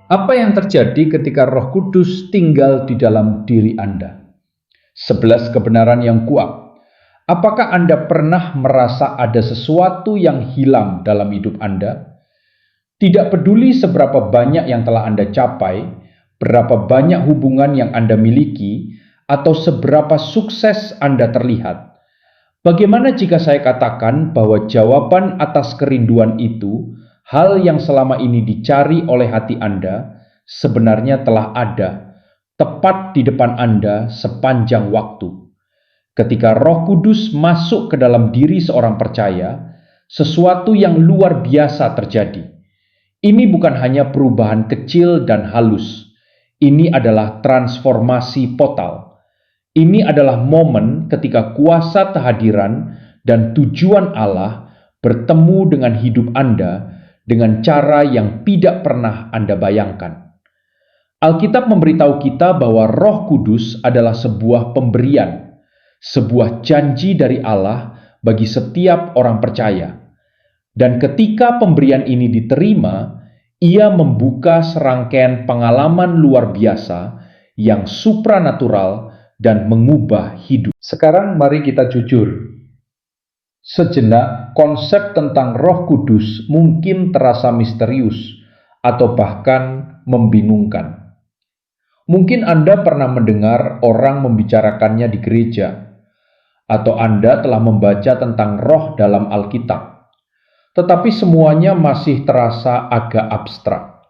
Apa yang terjadi ketika Roh Kudus tinggal di dalam diri Anda? 11 kebenaran yang kuat. Apakah Anda pernah merasa ada sesuatu yang hilang dalam hidup Anda? Tidak peduli seberapa banyak yang telah Anda capai, berapa banyak hubungan yang Anda miliki, atau seberapa sukses Anda terlihat. Bagaimana jika saya katakan bahwa jawaban atas kerinduan itu, hal yang selama ini dicari oleh hati Anda, sebenarnya telah ada, tepat di depan Anda sepanjang waktu. Ketika Roh Kudus masuk ke dalam diri seorang percaya, sesuatu yang luar biasa terjadi. Ini bukan hanya perubahan kecil dan halus. Ini adalah transformasi total. Ini adalah momen ketika kuasa kehadiran dan tujuan Allah bertemu dengan hidup Anda dengan cara yang tidak pernah Anda bayangkan. Alkitab memberitahu kita bahwa Roh Kudus adalah sebuah pemberian, sebuah janji dari Allah bagi setiap orang percaya. Dan ketika pemberian ini diterima, ia membuka serangkaian pengalaman luar biasa yang supranatural dan mengubah hidup. Sekarang mari kita jujur. Sejenak, konsep tentang Roh Kudus mungkin terasa misterius atau bahkan membingungkan. Mungkin Anda pernah mendengar orang membicarakannya di gereja, atau Anda telah membaca tentang roh dalam Alkitab. Tetapi semuanya masih terasa agak abstrak.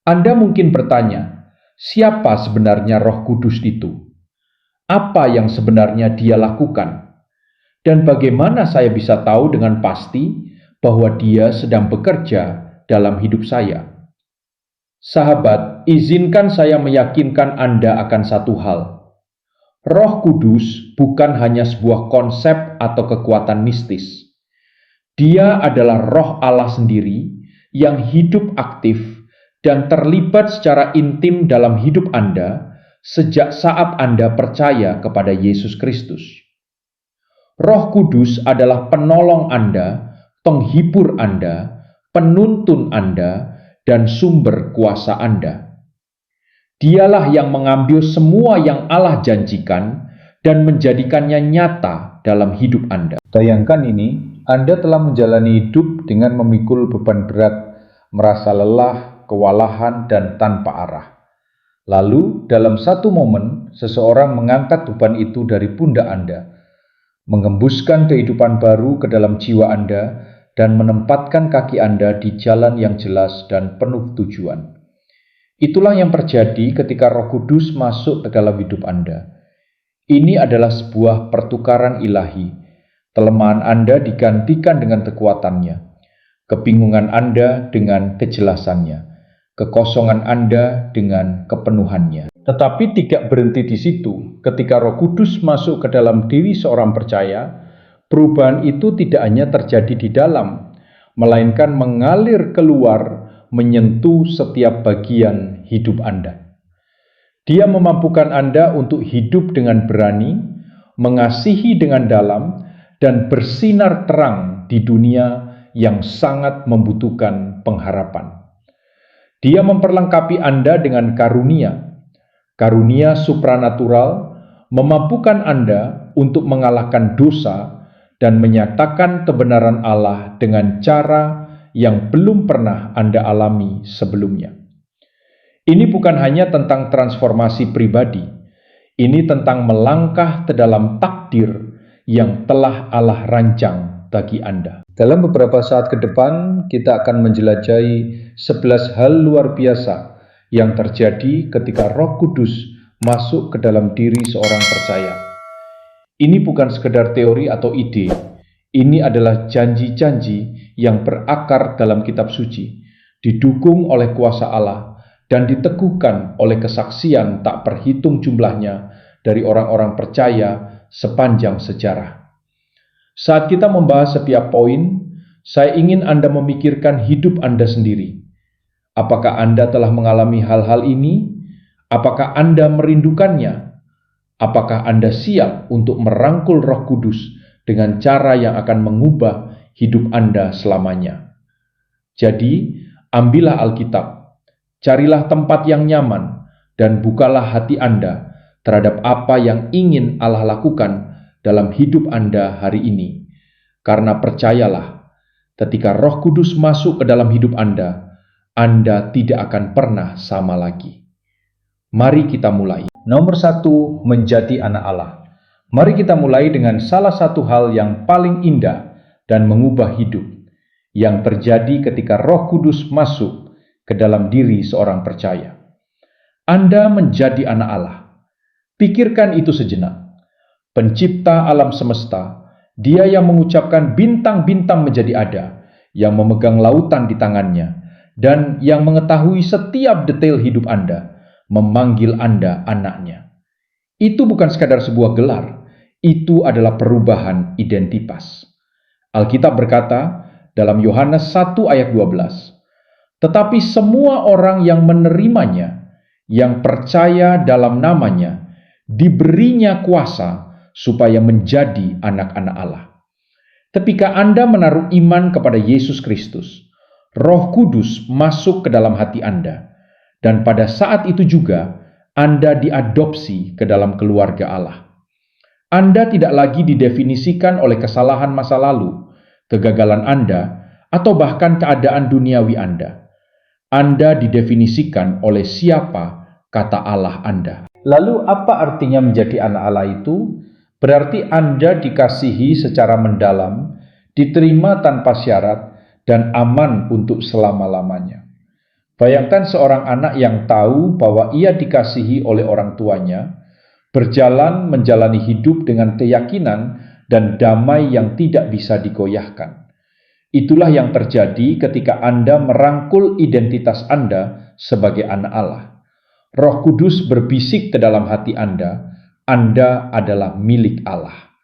Anda mungkin bertanya, siapa sebenarnya Roh Kudus itu? Apa yang sebenarnya Dia lakukan? Dan bagaimana saya bisa tahu dengan pasti bahwa Dia sedang bekerja dalam hidup saya? Sahabat, izinkan saya meyakinkan Anda akan satu hal. Roh Kudus bukan hanya sebuah konsep atau kekuatan mistis. Dia adalah Roh Allah sendiri yang hidup aktif dan terlibat secara intim dalam hidup Anda sejak saat Anda percaya kepada Yesus Kristus. Roh Kudus adalah penolong Anda, penghibur Anda, penuntun Anda, dan sumber kuasa Anda. Dialah yang mengambil semua yang Allah janjikan dan menjadikannya nyata dalam hidup Anda. Bayangkan ini, Anda telah menjalani hidup dengan memikul beban berat, merasa lelah, kewalahan, dan tanpa arah. Lalu, dalam satu momen, seseorang mengangkat beban itu dari pundak Anda, mengembuskan kehidupan baru ke dalam jiwa Anda, dan menempatkan kaki Anda di jalan yang jelas dan penuh tujuan. Itulah yang terjadi ketika Roh Kudus masuk ke dalam hidup Anda. Ini adalah sebuah pertukaran ilahi. Kelemahan Anda digantikan dengan kekuatannya, kebingungan Anda dengan kejelasannya, kekosongan Anda dengan kepenuhannya. Tetapi tidak berhenti di situ. Ketika Roh Kudus masuk ke dalam diri seorang percaya, perubahan itu tidak hanya terjadi di dalam, melainkan mengalir keluar, menyentuh setiap bagian hidup Anda. Dia memampukan Anda untuk hidup dengan berani, mengasihi dengan dalam, dan bersinar terang di dunia yang sangat membutuhkan pengharapan. Dia memperlengkapi Anda dengan karunia supranatural, memampukan Anda untuk mengalahkan dosa dan menyatakan kebenaran Allah dengan cara yang belum pernah Anda alami sebelumnya. Ini bukan hanya tentang transformasi pribadi, ini tentang melangkah ke dalam takdir yang telah Allah rancang bagi Anda. Dalam beberapa saat ke depan, kita akan menjelajahi 11 hal luar biasa yang terjadi ketika Roh Kudus masuk ke dalam diri seorang percaya. Ini bukan sekedar teori atau ide, ini adalah janji-janji yang berakar dalam kitab suci, didukung oleh kuasa Allah, dan diteguhkan oleh kesaksian tak terhitung jumlahnya dari orang-orang percaya sepanjang sejarah. Saat kita membahas setiap poin, saya ingin Anda memikirkan hidup Anda sendiri. Apakah Anda telah mengalami hal-hal ini? Apakah Anda merindukannya? Apakah Anda siap untuk merangkul Roh Kudus dengan cara yang akan mengubah hidup Anda selamanya? Jadi, ambillah Alkitab, Carilah tempat yang nyaman dan bukalah hati Anda terhadap apa yang ingin Allah lakukan dalam hidup Anda hari ini. Karena percayalah, ketika Roh Kudus masuk ke dalam hidup Anda tidak akan pernah sama lagi. Mari kita mulai. Nomor 1, menjadi anak Allah. Mari kita mulai dengan salah satu hal yang paling indah dan mengubah hidup, yang terjadi ketika Roh Kudus masuk ke dalam diri seorang percaya. Anda menjadi anak Allah. Pikirkan itu sejenak. Pencipta alam semesta, Dia yang mengucapkan bintang-bintang menjadi ada, yang memegang lautan di tangannya, dan yang mengetahui setiap detail hidup Anda, memanggil Anda anaknya. Itu bukan sekadar sebuah gelar, itu adalah perubahan identitas. Alkitab berkata dalam Yohanes 1 ayat 12, tetapi semua orang yang menerimanya, yang percaya dalam namanya, diberinya kuasa supaya menjadi anak-anak Allah. Ketika Anda menaruh iman kepada Yesus Kristus, Roh Kudus masuk ke dalam hati Anda, dan pada saat itu juga Anda diadopsi ke dalam keluarga Allah. Anda tidak lagi didefinisikan oleh kesalahan masa lalu, kegagalan Anda, atau bahkan keadaan duniawi Anda. Anda didefinisikan oleh siapa kata Allah Anda. Lalu apa artinya menjadi anak Allah itu? Berarti Anda dikasihi secara mendalam, diterima tanpa syarat, dan aman untuk selama-lamanya. Bayangkan seorang anak yang tahu bahwa ia dikasihi oleh orang tuanya, berjalan menjalani hidup dengan keyakinan dan damai yang tidak bisa digoyahkan. Itulah yang terjadi ketika Anda merangkul identitas Anda sebagai anak Allah. Roh Kudus berbisik ke dalam hati Anda adalah milik Allah.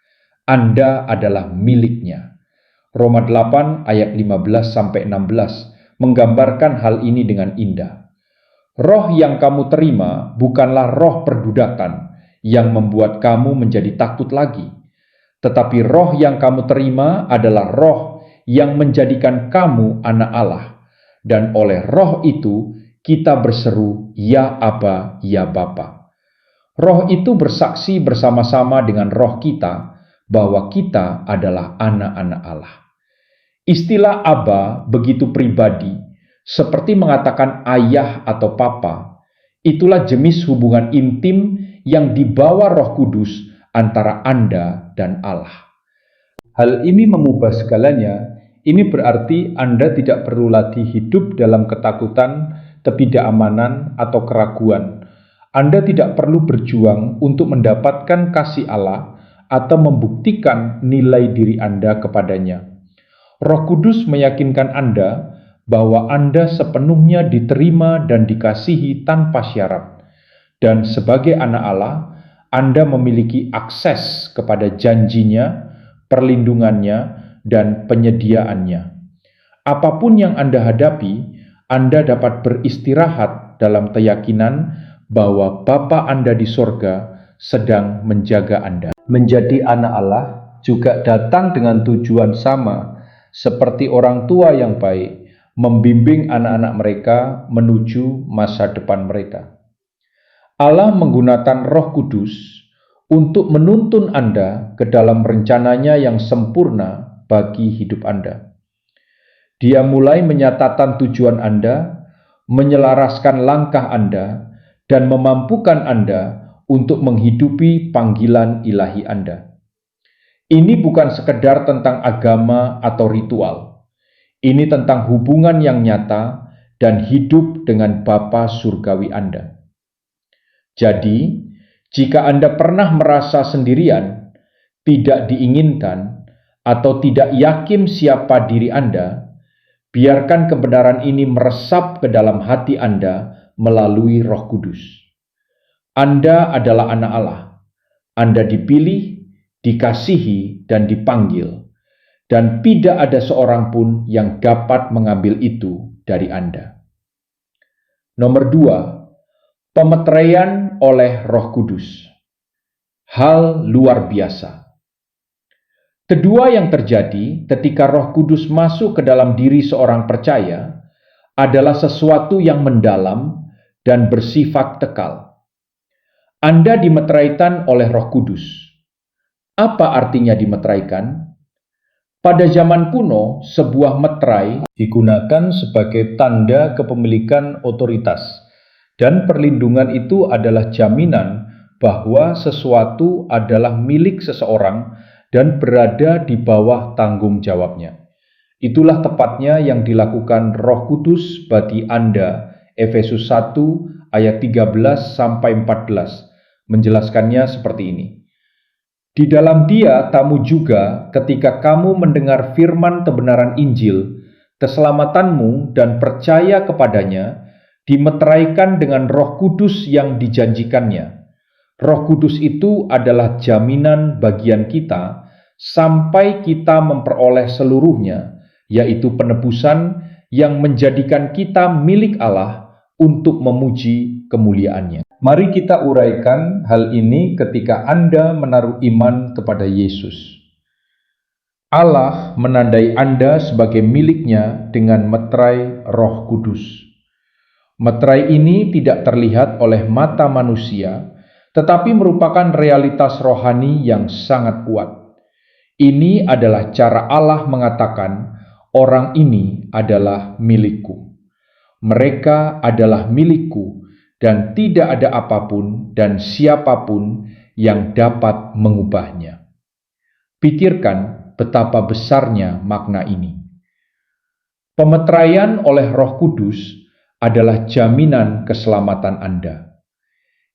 Anda adalah miliknya. Roma 8 ayat 15-16 menggambarkan hal ini dengan indah. Roh yang kamu terima bukanlah roh perbudakan yang membuat kamu menjadi takut lagi. Tetapi roh yang kamu terima adalah roh yang menjadikan kamu anak Allah. Dan oleh roh itu kita berseru, ya Aba, ya Bapa. Roh itu bersaksi bersama-sama dengan roh kita bahwa kita adalah anak-anak Allah. Istilah Aba begitu pribadi, seperti mengatakan ayah atau papa. Itulah jenis hubungan intim yang dibawa Roh Kudus antara Anda dan Allah. Hal ini mengubah segalanya. Ini berarti Anda tidak perlu lagi hidup dalam ketakutan, ketidakamanan, atau keraguan. Anda tidak perlu berjuang untuk mendapatkan kasih Allah atau membuktikan nilai diri Anda kepadanya. Roh Kudus meyakinkan Anda bahwa Anda sepenuhnya diterima dan dikasihi tanpa syarat. Dan sebagai anak Allah, Anda memiliki akses kepada janjinya, perlindungannya, dan penyediaannya. Apapun yang Anda hadapi, Anda dapat beristirahat dalam keyakinan bahwa Bapa Anda di sorga sedang menjaga Anda. Menjadi anak Allah juga datang dengan tujuan sama, seperti orang tua yang baik membimbing anak-anak mereka menuju masa depan mereka. Allah menggunakan Roh Kudus untuk menuntun Anda ke dalam rencananya yang sempurna bagi hidup Anda. Dia mulai menyatakan tujuan Anda, menyelaraskan langkah Anda, dan memampukan Anda untuk menghidupi panggilan ilahi Anda. Ini bukan sekedar tentang agama atau ritual. Ini tentang hubungan yang nyata dan hidup dengan Bapa surgawi Anda. Jadi, jika Anda pernah merasa sendirian, tidak diinginkan, atau tidak yakin siapa diri Anda, biarkan kebenaran ini meresap ke dalam hati Anda melalui Roh Kudus. Anda adalah anak Allah. Anda dipilih, dikasihi, dan dipanggil, dan tidak ada seorang pun yang dapat mengambil itu dari Anda. Nomor 2, pemeteraian oleh Roh Kudus. Hal luar biasa. Kedua yang terjadi ketika Roh Kudus masuk ke dalam diri seorang percaya adalah sesuatu yang mendalam dan bersifat kekal. Anda dimeteraikan oleh Roh Kudus. Apa artinya dimeteraikan? Pada zaman kuno, sebuah meterai digunakan sebagai tanda kepemilikan otoritas, dan perlindungan itu adalah jaminan bahwa sesuatu adalah milik seseorang dan berada di bawah tanggung jawabnya. Itulah tepatnya yang dilakukan Roh Kudus bagi Anda. Efesus 1 ayat 13 sampai 14 menjelaskannya seperti ini. Di dalam Dia kamu juga ketika kamu mendengar firman kebenaran Injil, keselamatanmu dan percaya kepadanya, dimeteraikan dengan Roh Kudus yang dijanjikannya. Roh Kudus itu adalah jaminan bagian kita sampai kita memperoleh seluruhnya, yaitu penebusan yang menjadikan kita milik Allah untuk memuji kemuliaan-Nya. Mari kita uraikan hal ini ketika Anda menaruh iman kepada Yesus. Allah menandai Anda sebagai miliknya dengan meterai Roh Kudus. Meterai ini tidak terlihat oleh mata manusia, tetapi merupakan realitas rohani yang sangat kuat. Ini adalah cara Allah mengatakan, orang ini adalah milikku. Mereka adalah milikku, dan tidak ada apapun dan siapapun yang dapat mengubahnya. Pikirkan betapa besarnya makna ini. Pemeteraian oleh Roh Kudus adalah jaminan keselamatan Anda.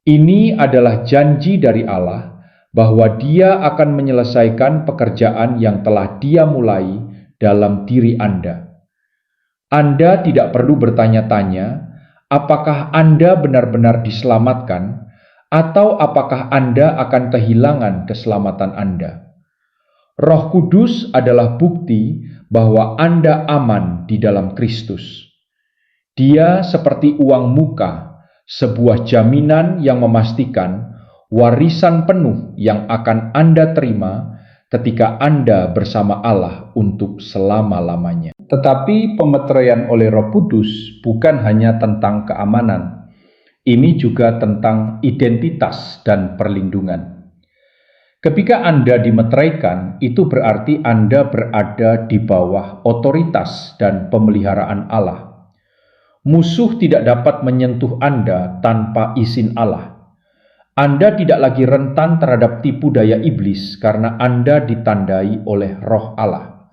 Ini adalah janji dari Allah bahwa Dia akan menyelesaikan pekerjaan yang telah Dia mulai dalam diri Anda. Anda tidak perlu bertanya-tanya, apakah Anda benar-benar diselamatkan, atau apakah Anda akan kehilangan keselamatan Anda? Roh Kudus adalah bukti bahwa Anda aman di dalam Kristus. Dia seperti uang muka, sebuah jaminan yang memastikan warisan penuh yang akan Anda terima ketika Anda bersama Allah untuk selama-lamanya. Tetapi pemeteraian oleh Roh Kudus bukan hanya tentang keamanan. Ini juga tentang identitas dan perlindungan. Ketika Anda dimeteraikan, itu berarti Anda berada di bawah otoritas dan pemeliharaan Allah. Musuh tidak dapat menyentuh Anda tanpa izin Allah. Anda tidak lagi rentan terhadap tipu daya iblis karena Anda ditandai oleh Roh Allah.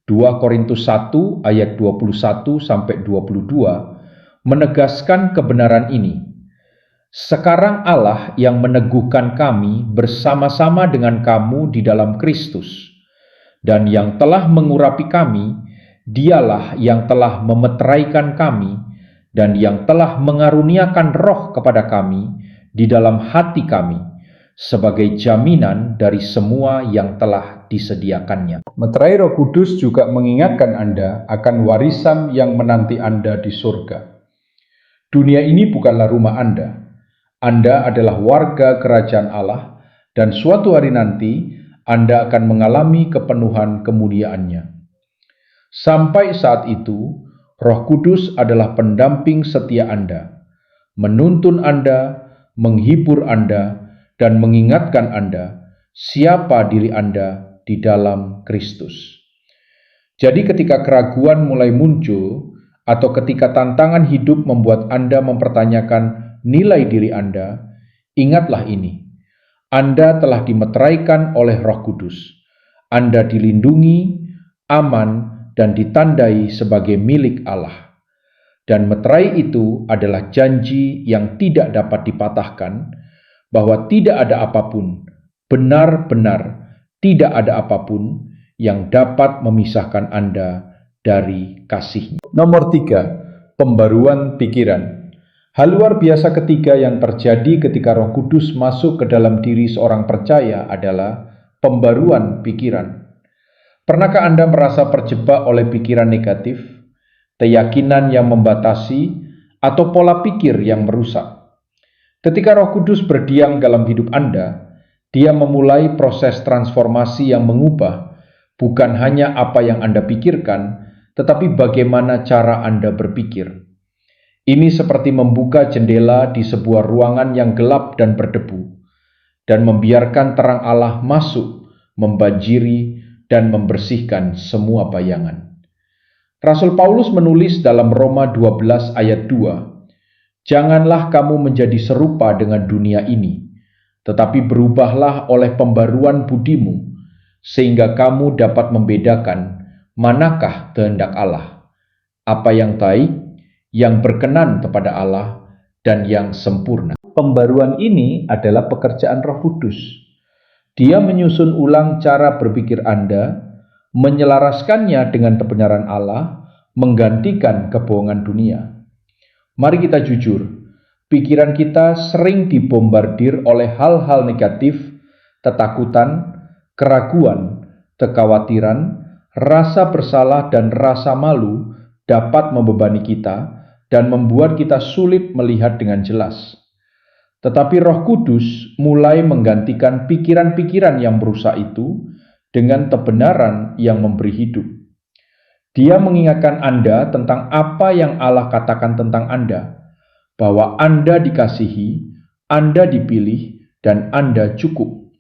2 Korintus 1 ayat 21 sampai 22 menegaskan kebenaran ini. Sekarang Allah yang meneguhkan kami bersama-sama dengan kamu di dalam Kristus, dan yang telah mengurapi kami, Dialah yang telah memeteraikan kami dan yang telah mengaruniakan Roh kepada kami di dalam hati kami, sebagai jaminan dari semua yang telah disediakannya. Meterai Roh Kudus juga mengingatkan Anda akan warisan yang menanti Anda di surga. Dunia ini bukanlah rumah Anda. Anda adalah warga kerajaan Allah, dan suatu hari nanti Anda akan mengalami kepenuhan kemuliaan-Nya. Sampai saat itu, Roh Kudus adalah pendamping setia Anda, menuntun Anda, menghibur Anda, dan mengingatkan Anda siapa diri Anda di dalam Kristus. Jadi ketika keraguan mulai muncul, atau ketika tantangan hidup membuat Anda mempertanyakan nilai diri Anda, ingatlah ini. Anda telah dimeteraikan oleh Roh Kudus. Anda dilindungi, aman, dan ditandai sebagai milik Allah. Dan meterai itu adalah janji yang tidak dapat dipatahkan, bahwa tidak ada apapun, benar-benar tidak ada apapun yang dapat memisahkan Anda dari kasih-Nya. Nomor 3, pembaruan pikiran. Hal luar biasa ketiga yang terjadi ketika Roh Kudus masuk ke dalam diri seorang percaya adalah pembaruan pikiran. Pernahkah Anda merasa terjebak oleh pikiran negatif, keyakinan yang membatasi, atau pola pikir yang merusak? Ketika Roh Kudus berdiam dalam hidup Anda, Dia memulai proses transformasi yang mengubah bukan hanya apa yang Anda pikirkan, tetapi bagaimana cara Anda berpikir. Ini seperti membuka jendela di sebuah ruangan yang gelap dan berdebu, dan membiarkan terang Allah masuk, membanjiri, dan membersihkan semua bayangan. Rasul Paulus menulis dalam Roma 12 ayat 2, "Janganlah kamu menjadi serupa dengan dunia ini, tetapi berubahlah oleh pembaruan budimu, sehingga kamu dapat membedakan manakah kehendak Allah, apa yang baik, yang berkenan kepada Allah, dan yang sempurna." Pembaruan ini adalah pekerjaan Roh Kudus. Dia menyusun ulang cara berpikir Anda, menyelaraskannya dengan kebenaran Allah, menggantikan kebohongan dunia. Mari kita jujur, pikiran kita sering dibombardir oleh hal-hal negatif, ketakutan, keraguan, kekhawatiran, rasa bersalah dan rasa malu dapat membebani kita dan membuat kita sulit melihat dengan jelas. Tetapi Roh Kudus mulai menggantikan pikiran-pikiran yang merusak itu dengan kebenaran yang memberi hidup. Dia mengingatkan Anda tentang apa yang Allah katakan tentang Anda, bahwa Anda dikasihi, Anda dipilih, dan Anda cukup.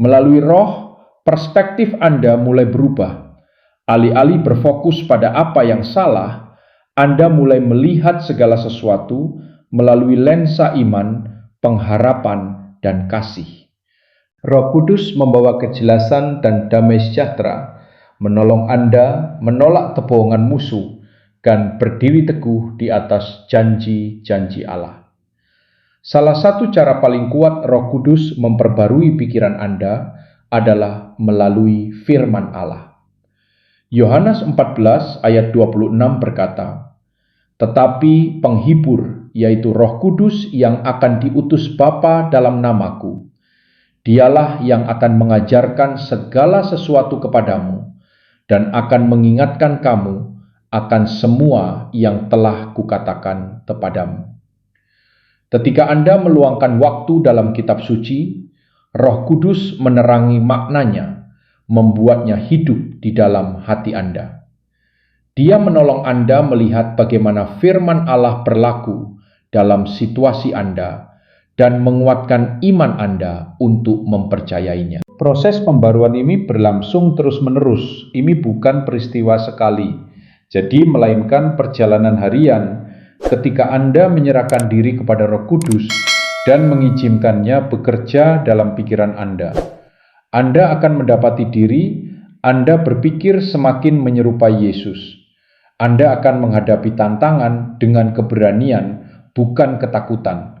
Melalui Roh, perspektif Anda mulai berubah. Alih-alih berfokus pada apa yang salah, Anda mulai melihat segala sesuatu melalui lensa iman, pengharapan, dan kasih. Roh Kudus membawa kejelasan dan damai sejahtera, menolong Anda menolak kebohongan musuh dan berdiri teguh di atas janji-janji Allah. Salah satu cara paling kuat Roh Kudus memperbarui pikiran Anda adalah melalui firman Allah. Yohanes 14 ayat 26 berkata, "Tetapi penghibur, yaitu Roh Kudus yang akan diutus Bapa dalam namaku, Dialah yang akan mengajarkan segala sesuatu kepadamu dan akan mengingatkan kamu akan semua yang telah kukatakan kepadamu." Ketika Anda meluangkan waktu dalam kitab suci, Roh Kudus menerangi maknanya, membuatnya hidup di dalam hati Anda. Dia menolong Anda melihat bagaimana firman Allah berlaku dalam situasi Anda dan menguatkan iman Anda untuk mempercayainya. Proses pembaruan ini berlangsung terus-menerus. Ini bukan peristiwa sekali. Jadi melainkan perjalanan harian ketika Anda menyerahkan diri kepada Roh Kudus dan mengizinkannya bekerja dalam pikiran Anda. Anda akan mendapati diri Anda berpikir semakin menyerupai Yesus. Anda akan menghadapi tantangan dengan keberanian, bukan ketakutan,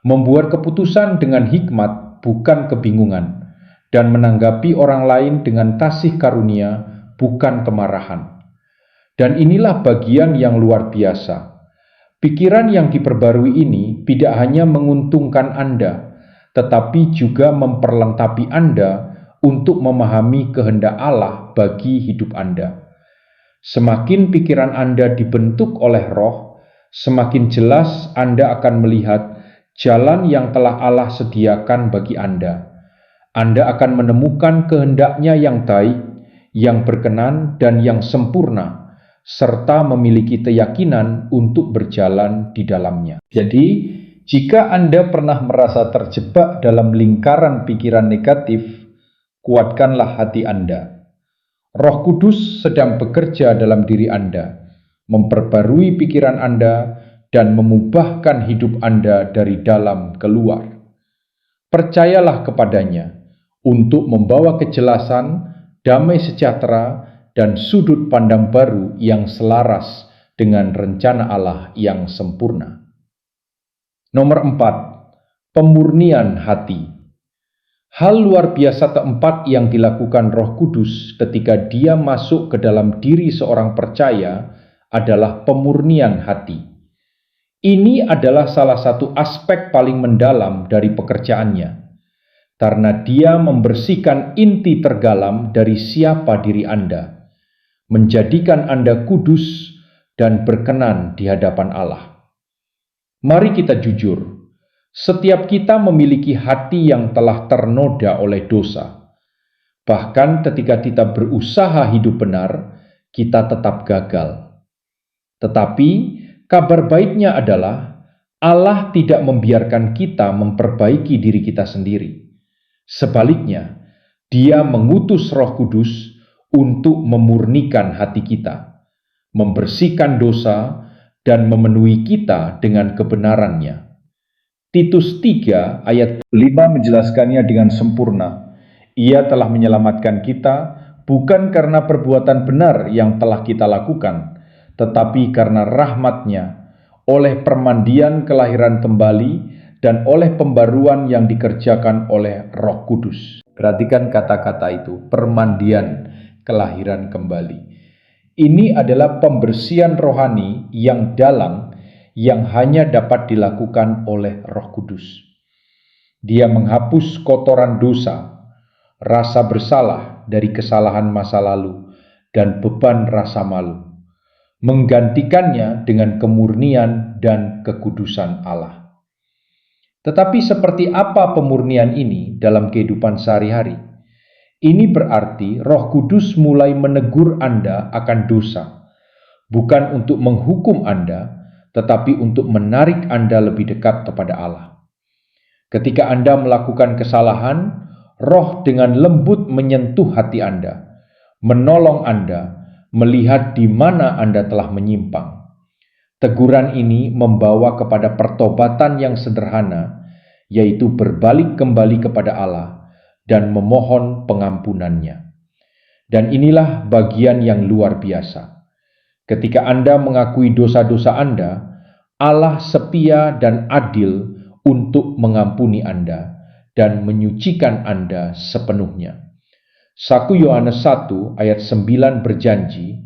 membuat keputusan dengan hikmat, bukan kebingungan, dan menanggapi orang lain dengan kasih karunia, bukan kemarahan. Dan inilah bagian yang luar biasa. Pikiran yang diperbarui ini tidak hanya menguntungkan Anda, tetapi juga memperlengkapi Anda untuk memahami kehendak Allah bagi hidup Anda. Semakin pikiran Anda dibentuk oleh Roh, semakin jelas Anda akan melihat jalan yang telah Allah sediakan bagi Anda. Anda akan menemukan kehendak-Nya yang baik, yang berkenan, dan yang sempurna, serta memiliki keyakinan untuk berjalan di dalamnya. Jadi, jika Anda pernah merasa terjebak dalam lingkaran pikiran negatif, kuatkanlah hati Anda. Roh Kudus sedang bekerja dalam diri Anda, memperbarui pikiran Anda, dan mengubahkan hidup Anda dari dalam keluar. Percayalah kepadanya untuk membawa kejelasan, damai sejahtera, dan sudut pandang baru yang selaras dengan rencana Allah yang sempurna. Nomor 4, pemurnian hati. Hal luar biasa keempat yang dilakukan Roh Kudus ketika Dia masuk ke dalam diri seorang percaya adalah pemurnian hati. Ini adalah salah satu aspek paling mendalam dari pekerjaannya, karena Dia membersihkan inti terdalam dari siapa diri Anda, menjadikan Anda kudus dan berkenan di hadapan Allah. Mari kita jujur. Setiap kita memiliki hati yang telah ternoda oleh dosa. Bahkan ketika kita berusaha hidup benar, kita tetap gagal. Tetapi kabar baiknya adalah Allah tidak membiarkan kita memperbaiki diri kita sendiri. Sebaliknya, Dia mengutus Roh Kudus untuk memurnikan hati kita, membersihkan dosa, dan memenuhi kita dengan kebenarannya. Titus 3 ayat 5 menjelaskannya dengan sempurna. Ia telah menyelamatkan kita bukan karena perbuatan benar yang telah kita lakukan, tetapi karena rahmat-Nya, oleh permandian kelahiran kembali dan oleh pembaruan yang dikerjakan oleh Roh Kudus. Perhatikan kata-kata itu, permandian kelahiran kembali. Ini adalah pembersihan rohani yang dalam yang hanya dapat dilakukan oleh Roh Kudus. Dia menghapus kotoran dosa, rasa bersalah dari kesalahan masa lalu, dan beban rasa malu, menggantikannya dengan kemurnian dan kekudusan Allah. Tetapi seperti apa pemurnian ini dalam kehidupan sehari-hari? Ini berarti Roh Kudus mulai menegur Anda akan dosa, bukan untuk menghukum Anda, tetapi untuk menarik Anda lebih dekat kepada Allah. Ketika Anda melakukan kesalahan, Roh dengan lembut menyentuh hati Anda, menolong Anda, melihat di mana Anda telah menyimpang. Teguran ini membawa kepada pertobatan yang sederhana, yaitu berbalik kembali kepada Allah dan memohon pengampunannya. Dan inilah bagian yang luar biasa. Ketika Anda mengakui dosa-dosa Anda, Allah setia dan adil untuk mengampuni Anda dan menyucikan Anda sepenuhnya. 1 Yohanes 1 ayat 9 berjanji,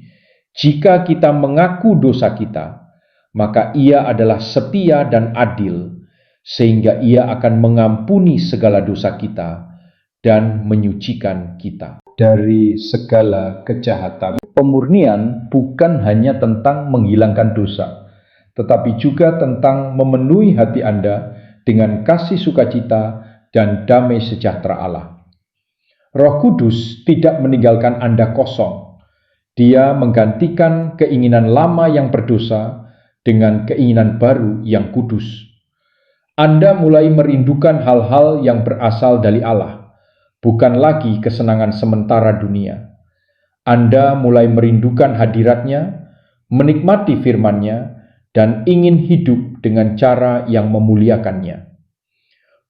jika kita mengaku dosa kita, maka Ia adalah setia dan adil, sehingga Ia akan mengampuni segala dosa kita dan menyucikan kita dari segala kejahatan. Pemurnian bukan hanya tentang menghilangkan dosa, tetapi juga tentang memenuhi hati Anda dengan kasih sukacita dan damai sejahtera Allah. Roh Kudus tidak meninggalkan Anda kosong. Dia menggantikan keinginan lama yang berdosa dengan keinginan baru yang kudus. Anda mulai merindukan hal-hal yang berasal dari Allah, bukan lagi kesenangan sementara dunia. Anda mulai merindukan hadirat-Nya, menikmati firman-Nya, dan ingin hidup dengan cara yang memuliakan-Nya.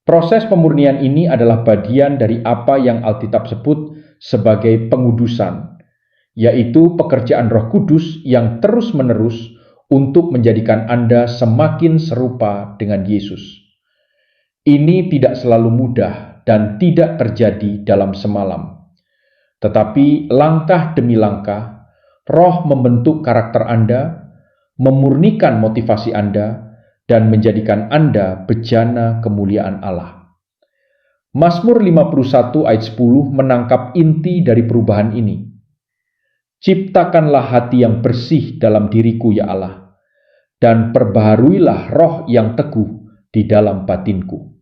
Proses pemurnian ini adalah bagian dari apa yang Alkitab sebut sebagai pengudusan, yaitu pekerjaan Roh Kudus yang terus-menerus untuk menjadikan Anda semakin serupa dengan Yesus. Ini tidak selalu mudah dan tidak terjadi dalam semalam. Tetapi langkah demi langkah, Roh membentuk karakter Anda, memurnikan motivasi Anda, dan menjadikan Anda bejana kemuliaan Allah. Mazmur 51 ayat 10 menangkap inti dari perubahan ini. Ciptakanlah hati yang bersih dalam diriku, ya Allah, dan perbaharuilah roh yang teguh di dalam batinku.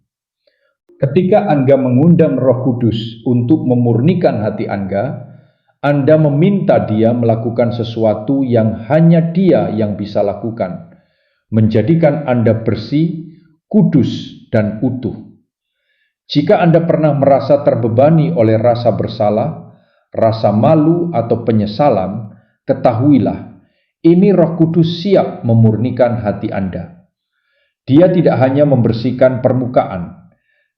Ketika Anda mengundang Roh Kudus untuk memurnikan hati Anda meminta Dia melakukan sesuatu yang hanya Dia yang bisa lakukan, menjadikan Anda bersih, kudus, dan utuh. Jika Anda pernah merasa terbebani oleh rasa bersalah, rasa malu, atau penyesalan, ketahuilah, ini Roh Kudus siap memurnikan hati Anda. Dia tidak hanya membersihkan permukaan,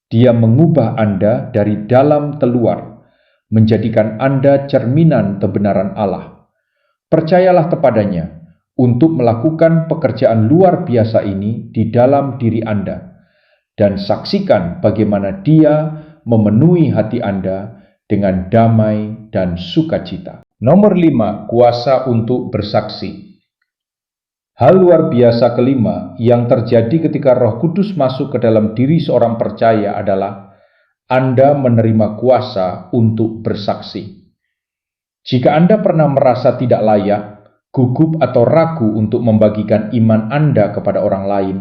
Dia mengubah Anda dari dalam keluar, menjadikan Anda cerminan kebenaran Allah. Percayalah kepadanya untuk melakukan pekerjaan luar biasa ini di dalam diri Anda, dan saksikan bagaimana Dia memenuhi hati Anda dengan damai dan sukacita. Nomor 5, kuasa untuk bersaksi. Hal luar biasa kelima yang terjadi ketika Roh Kudus masuk ke dalam diri seorang percaya adalah Anda menerima kuasa untuk bersaksi. Jika Anda pernah merasa tidak layak, gugup atau ragu untuk membagikan iman Anda kepada orang lain,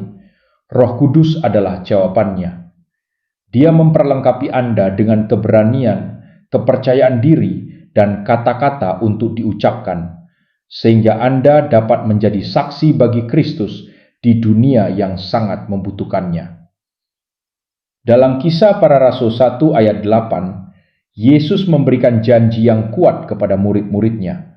Roh Kudus adalah jawabannya. Dia memperlengkapi Anda dengan keberanian, kepercayaan diri, dan kata-kata untuk diucapkan, sehingga Anda dapat menjadi saksi bagi Kristus di dunia yang sangat membutuhkannya. Dalam Kisah Para Rasul 1 ayat 8, Yesus memberikan janji yang kuat kepada murid-muridnya.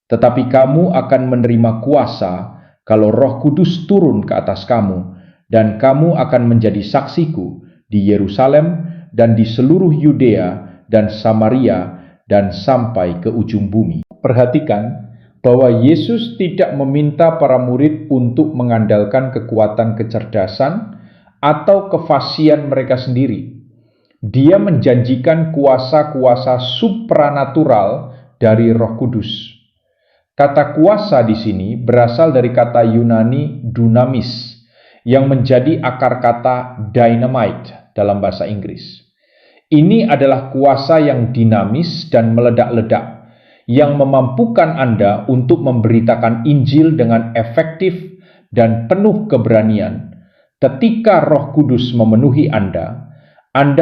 Tetapi kamu akan menerima kuasa kalau Roh Kudus turun ke atas kamu, dan kamu akan menjadi saksiku di Yerusalem dan di seluruh Yudea dan Samaria dan sampai ke ujung bumi. Perhatikan bahwa Yesus tidak meminta para murid untuk mengandalkan kekuatan kecerdasan atau kefasihan mereka sendiri. Dia menjanjikan kuasa-kuasa supranatural dari Roh Kudus. Kata kuasa di sini berasal dari kata Yunani dunamis, yang menjadi akar kata dynamite dalam bahasa Inggris. Ini adalah kuasa yang dinamis dan meledak-ledak, yang memampukan Anda untuk memberitakan Injil dengan efektif dan penuh keberanian. Ketika Roh Kudus memenuhi Anda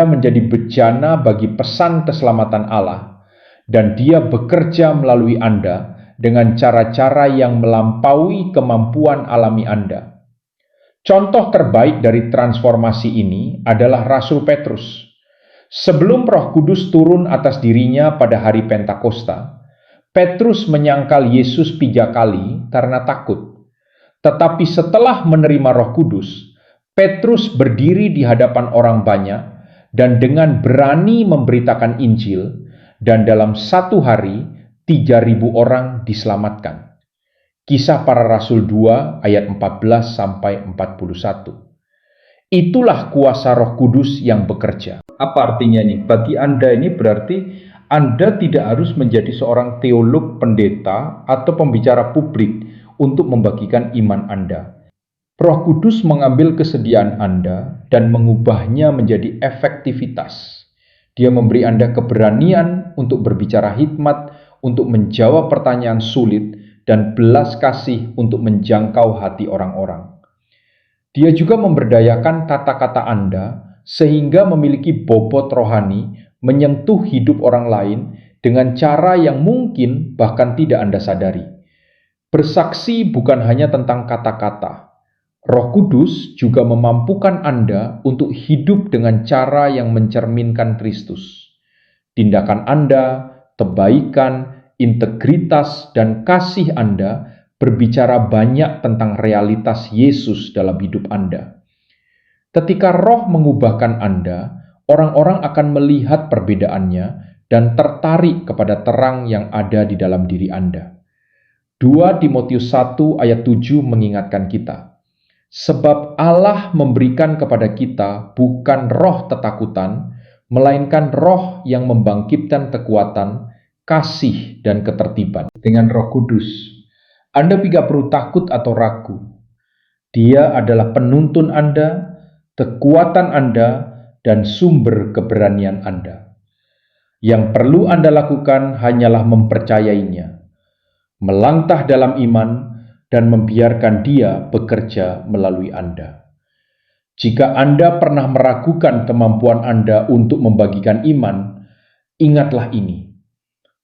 menjadi bejana bagi pesan keselamatan Allah, dan Dia bekerja melalui Anda dengan cara-cara yang melampaui kemampuan alami Anda. Contoh terbaik dari transformasi ini adalah Rasul Petrus. Sebelum Roh Kudus turun atas dirinya pada hari Pentakosta, Petrus menyangkal Yesus 3 kali karena takut. Tetapi setelah menerima Roh Kudus, Petrus berdiri di hadapan orang banyak dan dengan berani memberitakan Injil, dan dalam 1 hari 3.000 orang diselamatkan. Kisah Para Rasul 2 ayat 14-41. Itulah kuasa Roh Kudus yang bekerja. Apa artinya nih? Bagi Anda ini berarti Anda tidak harus menjadi seorang teolog, pendeta, atau pembicara publik untuk membagikan iman Anda. Roh Kudus mengambil kesediaan Anda dan mengubahnya menjadi efektivitas. Dia memberi Anda keberanian untuk berbicara hikmat, untuk menjawab pertanyaan sulit, dan belas kasih untuk menjangkau hati orang-orang. Dia juga memberdayakan kata-kata Anda sehingga memiliki bobot rohani menyentuh hidup orang lain dengan cara yang mungkin bahkan tidak Anda sadari. Bersaksi bukan hanya tentang kata-kata. Roh Kudus juga memampukan Anda untuk hidup dengan cara yang mencerminkan Kristus. Tindakan Anda, kebaikan, integritas, dan kasih Anda berbicara banyak tentang realitas Yesus dalam hidup Anda. Ketika Roh mengubahkan Anda, orang-orang akan melihat perbedaannya dan tertarik kepada terang yang ada di dalam diri Anda. 2 Timotius 1 ayat 7 mengingatkan kita, sebab Allah memberikan kepada kita bukan roh ketakutan, melainkan roh yang membangkitkan kekuatan, kasih, dan ketertiban. Dengan Roh Kudus, Anda tidak perlu takut atau ragu. Dia adalah penuntun Anda, kekuatan Anda, dan sumber keberanian Anda. Yang perlu Anda lakukan hanyalah mempercayainya, melangkah dalam iman, dan membiarkan Dia bekerja melalui Anda. Jika Anda pernah meragukan kemampuan Anda untuk membagikan iman, ingatlah ini.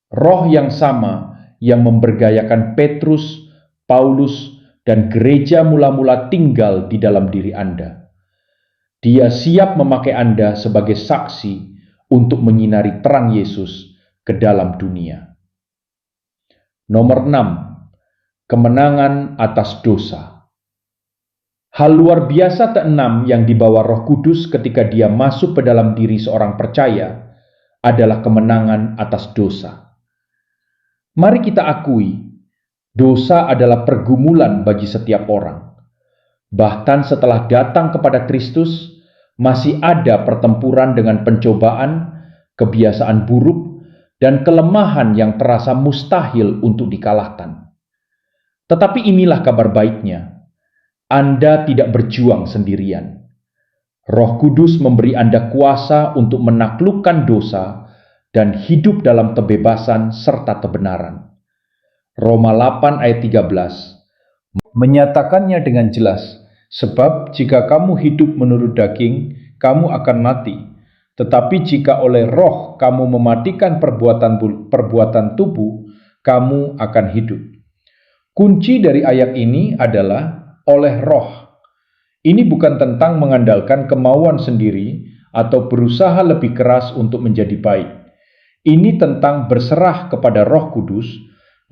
Roh yang sama yang memberdayakan Petrus, Paulus, dan gereja mula-mula tinggal di dalam diri Anda. Dia siap memakai Anda sebagai saksi untuk menyinari terang Yesus ke dalam dunia. Nomor 6. Kemenangan atas dosa. Hal luar biasa keenam yang dibawa Roh Kudus ketika Dia masuk ke dalam diri seorang percaya adalah kemenangan atas dosa. Mari kita akui, dosa adalah pergumulan bagi setiap orang. Bahkan setelah datang kepada Kristus, masih ada pertempuran dengan pencobaan, kebiasaan buruk, dan kelemahan yang terasa mustahil untuk dikalahkan. Tetapi inilah kabar baiknya. Anda tidak berjuang sendirian. Roh Kudus memberi Anda kuasa untuk menaklukkan dosa dan hidup dalam kebebasan serta kebenaran. Roma 8 ayat 13 menyatakannya dengan jelas, sebab jika kamu hidup menurut daging, kamu akan mati. Tetapi jika oleh roh kamu mematikan perbuatan tubuh, kamu akan hidup. Kunci dari ayat ini adalah oleh Roh. Ini bukan tentang mengandalkan kemauan sendiri atau berusaha lebih keras untuk menjadi baik. Ini tentang berserah kepada Roh Kudus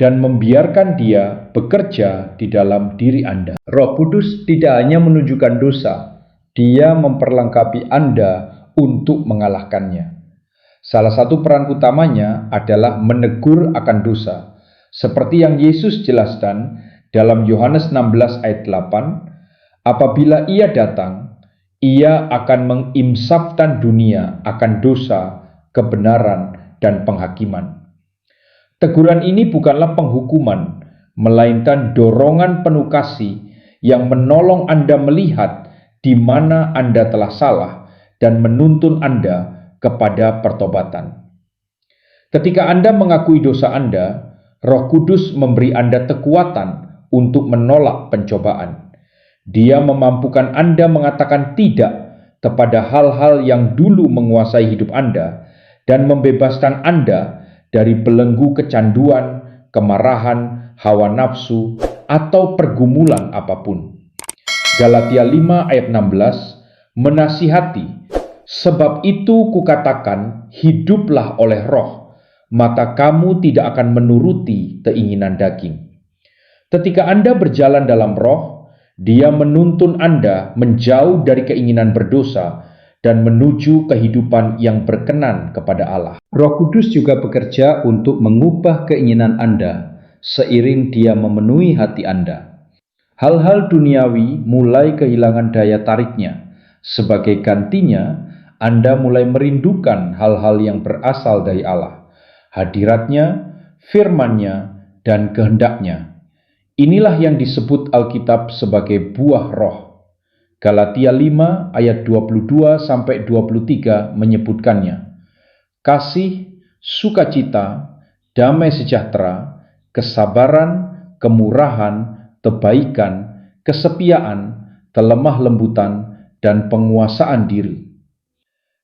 dan membiarkan Dia bekerja di dalam diri Anda. Roh Kudus tidak hanya menunjukkan dosa, Dia memperlengkapi Anda untuk mengalahkannya. Salah satu peran utamanya adalah menegur akan dosa, seperti yang Yesus jelaskan dalam Yohanes 16 ayat 8, apabila Ia datang, Ia akan menginsafkan dunia akan dosa, kebenaran, dan penghakiman. Teguran ini bukanlah penghukuman, melainkan dorongan penuh kasih yang menolong Anda melihat di mana Anda telah salah dan menuntun Anda kepada pertobatan. Ketika Anda mengakui dosa Anda, Roh Kudus memberi Anda kekuatan untuk menolak pencobaan. Dia memampukan Anda mengatakan tidak kepada hal-hal yang dulu menguasai hidup Anda dan membebaskan Anda dari belenggu kecanduan, kemarahan, hawa nafsu, atau pergumulan apapun. Galatia 5 ayat 16 menasihati, sebab itu kukatakan, hiduplah oleh Roh, maka kamu tidak akan menuruti keinginan daging. Ketika Anda berjalan dalam Roh, Dia menuntun Anda menjauh dari keinginan berdosa dan menuju kehidupan yang berkenan kepada Allah. Roh Kudus juga bekerja untuk mengubah keinginan Anda seiring Dia memenuhi hati Anda. Hal-hal duniawi mulai kehilangan daya tariknya. Sebagai gantinya, Anda mulai merindukan hal-hal yang berasal dari Allah, hadiratnya, firman-Nya, dan kehendak-Nya. Inilah yang disebut Alkitab sebagai buah roh. Galatia 5 ayat 22-23 menyebutkannya. Kasih, sukacita, damai sejahtera, kesabaran, kemurahan, kebaikan, kesetiaan, kelemah lembutan, dan penguasaan diri.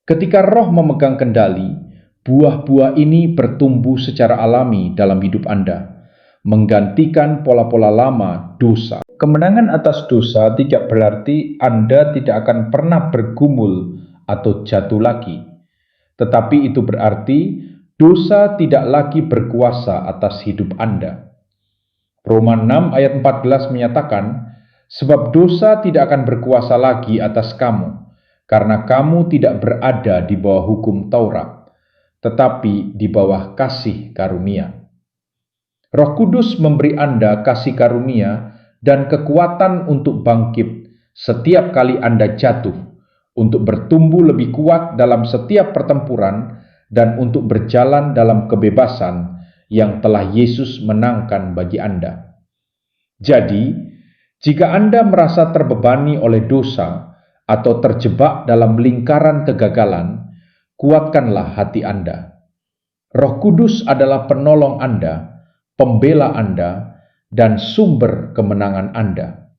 Ketika roh memegang kendali, buah-buah ini bertumbuh secara alami dalam hidup Anda, menggantikan pola-pola lama dosa. Kemenangan atas dosa tidak berarti Anda tidak akan pernah bergumul atau jatuh lagi. Tetapi itu berarti dosa tidak lagi berkuasa atas hidup Anda. Roma 6 ayat 14 menyatakan, sebab dosa tidak akan berkuasa lagi atas kamu, karena kamu tidak berada di bawah hukum Taurat, tetapi di bawah kasih karunia. Roh Kudus memberi Anda kasih karunia dan kekuatan untuk bangkit setiap kali Anda jatuh, untuk bertumbuh lebih kuat dalam setiap pertempuran, dan untuk berjalan dalam kebebasan yang telah Yesus menangkan bagi Anda. Jadi, jika Anda merasa terbebani oleh dosa atau terjebak dalam lingkaran kegagalan, kuatkanlah hati Anda. Roh Kudus adalah penolong Anda, pembela Anda, dan sumber kemenangan Anda.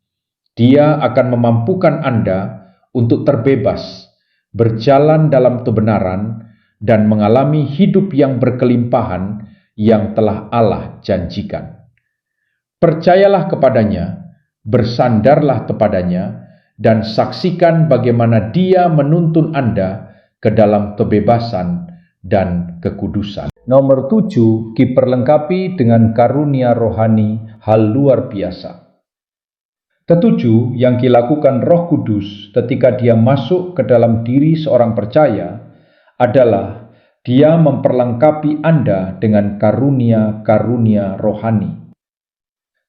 Dia akan memampukan Anda untuk terbebas, berjalan dalam kebenaran, dan mengalami hidup yang berkelimpahan yang telah Allah janjikan. Percayalah kepadanya, bersandarlah kepadanya, dan saksikan bagaimana Dia menuntun Anda ke dalam kebebasan dan kekudusan. Nomor 7, diperlengkapi dengan karunia rohani hal luar biasa. Ketujuh, yang dilakukan Roh Kudus ketika Dia masuk ke dalam diri seorang percaya adalah Dia memperlengkapi Anda dengan karunia-karunia rohani.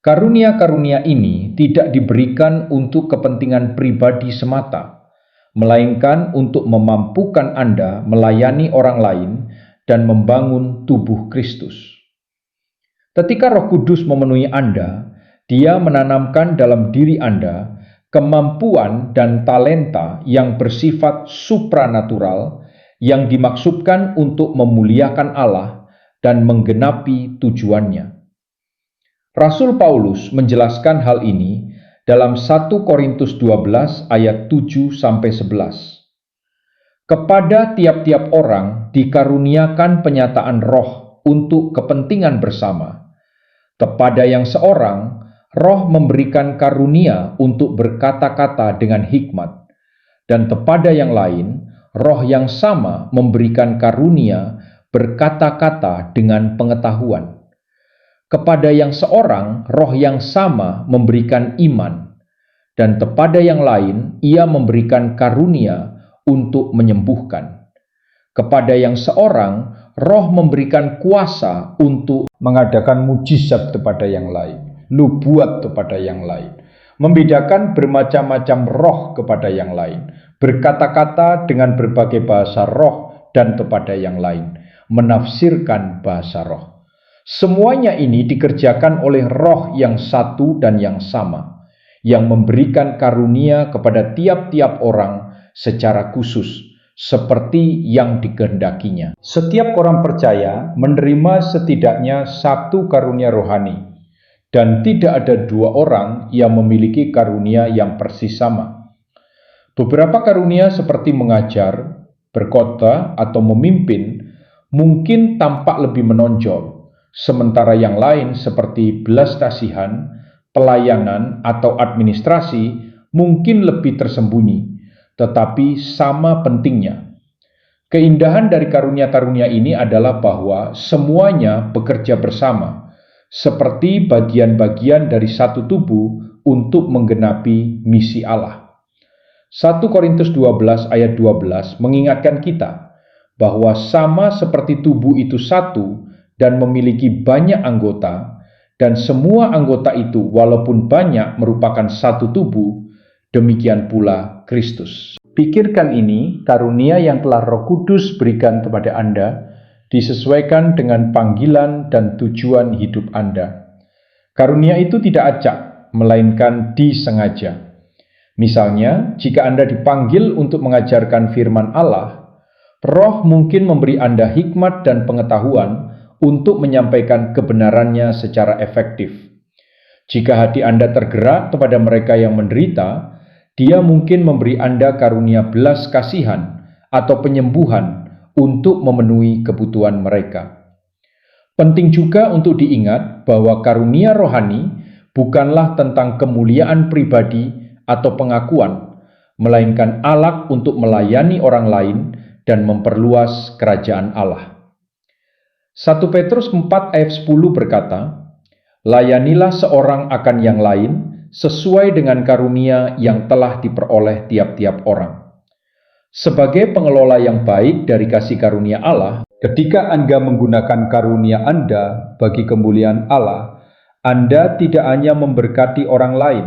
Karunia-karunia ini tidak diberikan untuk kepentingan pribadi semata, melainkan untuk memampukan Anda melayani orang lain dan membangun tubuh Kristus. Ketika Roh Kudus memenuhi Anda, Dia menanamkan dalam diri Anda kemampuan dan talenta yang bersifat supranatural yang dimaksudkan untuk memuliakan Allah dan menggenapi tujuannya. Rasul Paulus menjelaskan hal ini dalam 1 Korintus 12 ayat 7-11. Kepada tiap-tiap orang dikaruniakan penyataan roh untuk kepentingan bersama. Kepada yang seorang, Roh memberikan karunia untuk berkata-kata dengan hikmat, dan kepada yang lain, Roh yang sama memberikan karunia berkata-kata dengan pengetahuan. Kepada yang seorang, Roh yang sama memberikan iman, dan kepada yang lain, Ia memberikan karunia untuk menyembuhkan. Kepada yang seorang, Roh memberikan kuasa untuk mengadakan mujizat kepada yang lain, nubuat kepada yang lain, membedakan bermacam-macam roh kepada yang lain, berkata-kata dengan berbagai bahasa roh, dan kepada yang lain, menafsirkan bahasa roh. Semuanya ini dikerjakan oleh Roh yang satu dan yang sama, yang memberikan karunia kepada tiap-tiap orang secara khusus, seperti yang dikehendakinya. Setiap orang percaya menerima setidaknya satu karunia rohani, dan tidak ada dua orang yang memiliki karunia yang persis sama. Beberapa karunia seperti mengajar, berkhotbah, atau memimpin mungkin tampak lebih menonjol, sementara yang lain seperti belas kasihan, pelayanan, atau administrasi mungkin lebih tersembunyi, tetapi sama pentingnya. Keindahan dari karunia-karunia ini adalah bahwa semuanya bekerja bersama, seperti bagian-bagian dari satu tubuh untuk menggenapi misi Allah. 1 Korintus 12 ayat 12 mengingatkan kita bahwa sama seperti tubuh itu satu dan memiliki banyak anggota, dan semua anggota itu walaupun banyak merupakan satu tubuh, demikian pula Kristus. Pikirkan ini, karunia yang telah Roh Kudus berikan kepada Anda disesuaikan dengan panggilan dan tujuan hidup Anda. Karunia itu tidak acak, melainkan disengaja. Misalnya, jika Anda dipanggil untuk mengajarkan firman Allah, Roh mungkin memberi Anda hikmat dan pengetahuan untuk menyampaikan kebenarannya secara efektif. Jika hati Anda tergerak kepada mereka yang menderita, Dia mungkin memberi Anda karunia belas kasihan atau penyembuhan untuk memenuhi kebutuhan mereka. Penting juga untuk diingat bahwa karunia rohani bukanlah tentang kemuliaan pribadi atau pengakuan, melainkan alat untuk melayani orang lain dan memperluas kerajaan Allah. 1 Petrus 4 ayat 10 berkata, "Layanilah seorang akan yang lain sesuai dengan karunia yang telah diperoleh tiap-tiap orang." Sebagai pengelola yang baik dari kasih karunia Allah, ketika Anda menggunakan karunia Anda bagi kemuliaan Allah, Anda tidak hanya memberkati orang lain,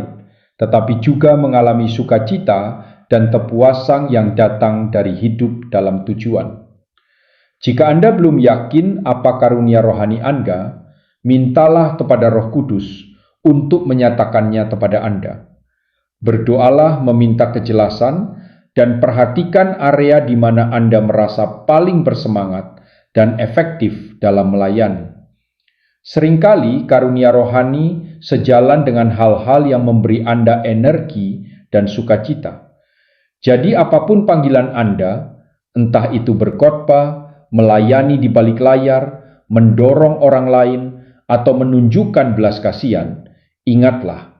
tetapi juga mengalami sukacita dan kepuasan yang datang dari hidup dalam tujuan. Jika Anda belum yakin apa karunia rohani Anda, mintalah kepada Roh Kudus untuk menyatakannya kepada Anda. Berdoalah meminta kejelasan dan perhatikan area di mana Anda merasa paling bersemangat dan efektif dalam melayani. Seringkali karunia rohani sejalan dengan hal-hal yang memberi Anda energi dan sukacita. Jadi apapun panggilan Anda, entah itu berkhotbah, melayani di balik layar, mendorong orang lain, atau menunjukkan belas kasihan, ingatlah,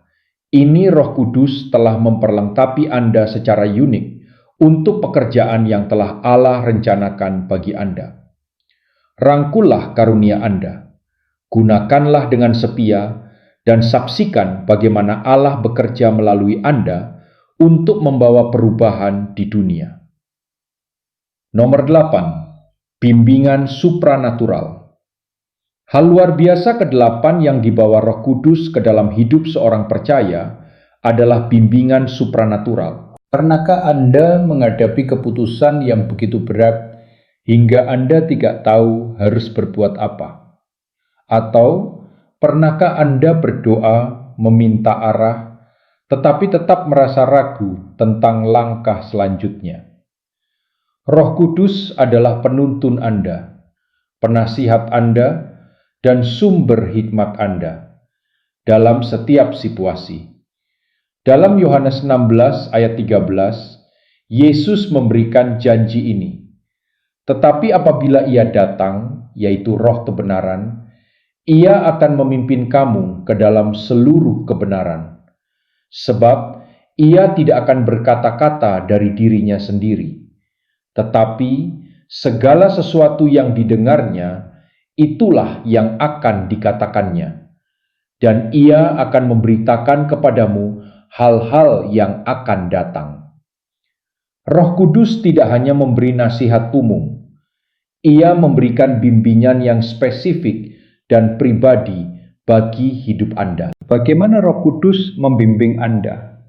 ini Roh Kudus telah memperlengkapi Anda secara unik untuk pekerjaan yang telah Allah rencanakan bagi Anda. Rangkullah karunia Anda, gunakanlah dengan setia, dan saksikan bagaimana Allah bekerja melalui Anda untuk membawa perubahan di dunia. Nomor 8. Bimbingan supranatural. Hal luar biasa ke-8 yang dibawa Roh Kudus ke dalam hidup seorang percaya adalah bimbingan supranatural. Pernahkah Anda menghadapi keputusan yang begitu berat hingga Anda tidak tahu harus berbuat apa? Atau pernahkah Anda berdoa meminta arah, tetapi tetap merasa ragu tentang langkah selanjutnya? Roh Kudus adalah penuntun Anda, penasihat Anda, dan sumber hikmat Anda dalam setiap situasi. Dalam Yohanes 16 ayat 13, Yesus memberikan janji ini. Tetapi apabila Ia datang, yaitu Roh kebenaran, Ia akan memimpin kamu ke dalam seluruh kebenaran, sebab ia tidak akan berkata-kata dari dirinya sendiri, tetapi segala sesuatu yang didengarnya, itulah yang akan dikatakannya, dan ia akan memberitakan kepadamu hal-hal yang akan datang. Roh Kudus tidak hanya memberi nasihat umum, ia memberikan bimbingan yang spesifik dan pribadi bagi hidup Anda. Bagaimana Roh Kudus membimbing Anda?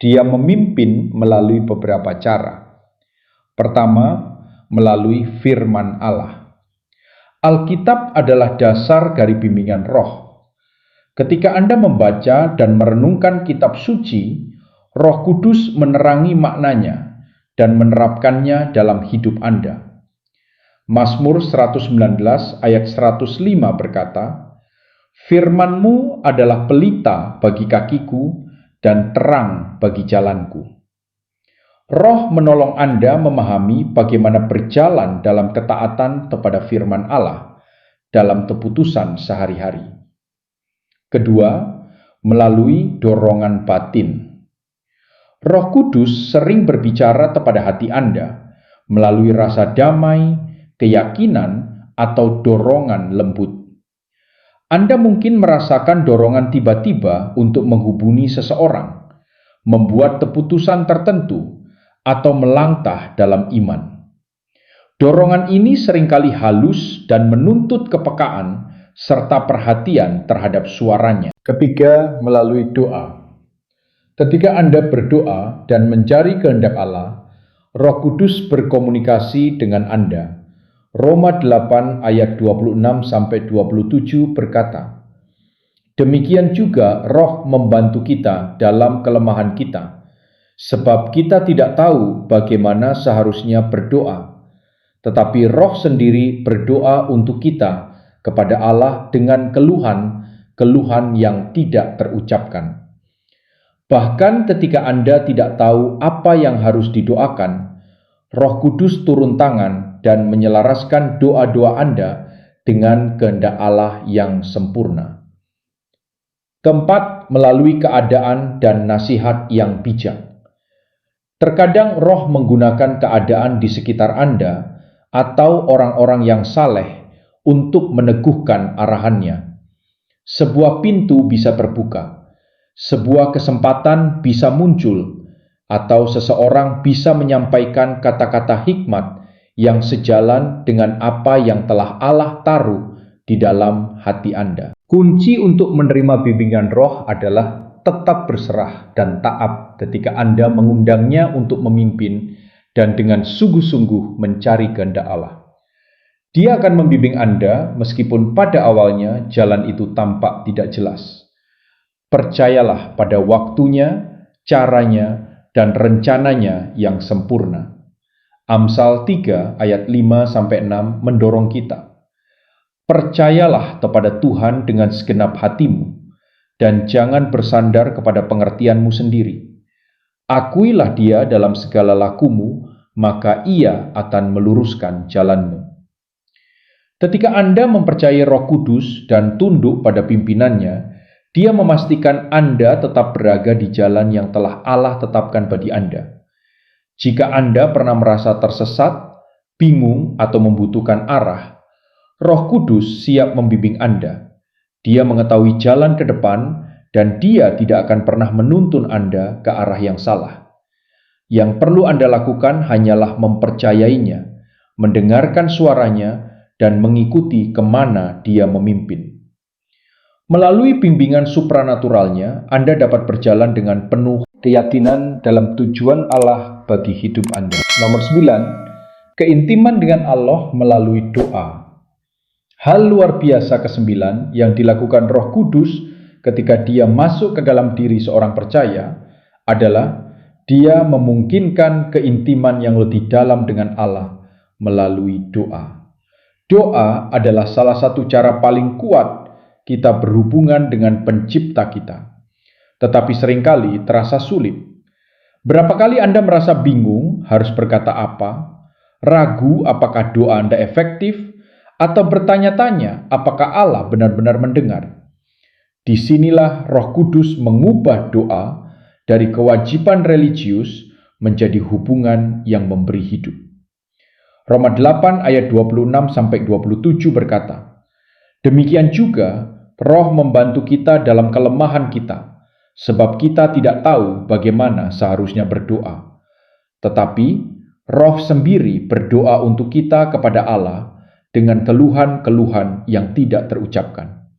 Dia memimpin melalui beberapa cara. Pertama, melalui firman Allah. Alkitab adalah dasar dari bimbingan roh. Ketika Anda membaca dan merenungkan kitab suci, Roh Kudus menerangi maknanya dan menerapkannya dalam hidup Anda. Mazmur 119 ayat 105 berkata, "Firman-Mu adalah pelita bagi kakiku dan terang bagi jalanku." Roh menolong Anda memahami bagaimana berjalan dalam ketaatan kepada firman Allah dalam keputusan sehari-hari. Kedua, melalui dorongan batin. Roh Kudus sering berbicara kepada hati Anda melalui rasa damai, keyakinan, atau dorongan lembut. Anda mungkin merasakan dorongan tiba-tiba untuk menghubungi seseorang, membuat keputusan tertentu, atau melangkah dalam iman. Dorongan ini seringkali halus dan menuntut kepekaan serta perhatian terhadap suaranya. Ketiga, melalui doa. Ketika Anda berdoa dan mencari kehendak Allah, Roh Kudus berkomunikasi dengan Anda. Roma 8 ayat 26-27 berkata, "Demikian juga Roh membantu kita dalam kelemahan kita, sebab kita tidak tahu bagaimana seharusnya berdoa, tetapi Roh sendiri berdoa untuk kita kepada Allah dengan keluhan yang tidak terucapkan." Bahkan ketika Anda tidak tahu apa yang harus didoakan, Roh Kudus turun tangan dan menyelaraskan doa-doa Anda dengan kehendak Allah yang sempurna. Keempat, melalui keadaan dan nasihat yang bijak. Terkadang Roh menggunakan keadaan di sekitar Anda atau orang-orang yang saleh untuk meneguhkan arahannya. Sebuah pintu bisa terbuka, sebuah kesempatan bisa muncul, atau seseorang bisa menyampaikan kata-kata hikmat yang sejalan dengan apa yang telah Allah taruh di dalam hati Anda. Kunci untuk menerima bimbingan roh adalah tetap berserah dan taat ketika Anda mengundangnya untuk memimpin dan dengan sungguh-sungguh mencari kehendak Allah. Dia akan membimbing Anda meskipun pada awalnya jalan itu tampak tidak jelas. Percayalah pada waktunya, caranya, dan rencananya yang sempurna. Amsal 3 ayat 5-6 mendorong kita. Percayalah kepada Tuhan dengan segenap hatimu, dan jangan bersandar kepada pengertianmu sendiri. Akuilah Dia dalam segala lakumu, maka Ia akan meluruskan jalanmu. Ketika Anda mempercayai Roh Kudus dan tunduk pada pimpinannya, Dia memastikan Anda tetap berada di jalan yang telah Allah tetapkan bagi Anda. Jika Anda pernah merasa tersesat, bingung, atau membutuhkan arah, Roh Kudus siap membimbing Anda. Dia mengetahui jalan ke depan, dan Dia tidak akan pernah menuntun Anda ke arah yang salah. Yang perlu Anda lakukan hanyalah mempercayainya, mendengarkan suaranya, dan mengikuti kemana Dia memimpin. Melalui bimbingan supranaturalnya, Anda dapat berjalan dengan penuh keyakinan dalam tujuan Allah bagi hidup Anda. Nomor 9, keintiman dengan Allah melalui doa. Hal luar biasa ke-9 yang dilakukan Roh Kudus ketika Dia masuk ke dalam diri seorang percaya adalah Dia memungkinkan keintiman yang lebih dalam dengan Allah melalui doa. Doa adalah salah satu cara paling kuat kita berhubungan dengan pencipta kita, tetapi seringkali terasa sulit. Berapa kali Anda merasa bingung harus berkata apa, ragu apakah doa Anda efektif, Atau bertanya-tanya apakah Allah benar-benar mendengar? Disinilah Roh Kudus mengubah doa dari kewajiban religius menjadi hubungan yang memberi hidup. Roma 8 ayat 26-27 berkata, demikian juga Roh membantu kita dalam kelemahan kita, sebab kita tidak tahu bagaimana seharusnya berdoa. Tetapi Roh sendiri berdoa untuk kita kepada Allah dengan keluhan-keluhan yang tidak terucapkan.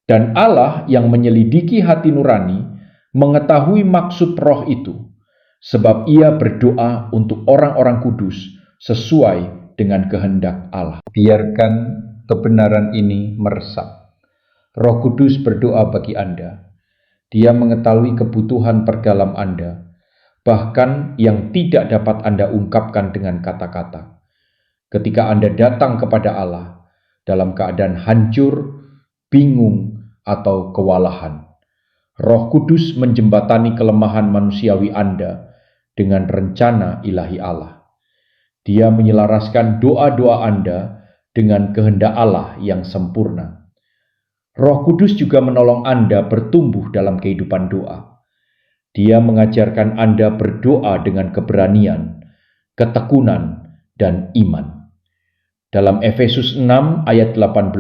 Dan Allah yang menyelidiki hati nurani mengetahui maksud Roh itu, sebab Ia berdoa untuk orang-orang kudus sesuai dengan kehendak Allah. Biarkan kebenaran ini meresap. Roh Kudus berdoa bagi Anda. Dia mengetahui kebutuhan terdalam Anda, bahkan yang tidak dapat Anda ungkapkan dengan kata-kata. Ketika Anda datang kepada Allah dalam keadaan hancur, bingung, atau kewalahan, Roh Kudus menjembatani kelemahan manusiawi Anda dengan rencana ilahi Allah. Dia menyelaraskan doa-doa Anda dengan kehendak Allah yang sempurna. Roh Kudus juga menolong Anda bertumbuh dalam kehidupan doa. Dia mengajarkan Anda berdoa dengan keberanian, ketekunan, dan iman. Dalam Efesus 6 ayat 18,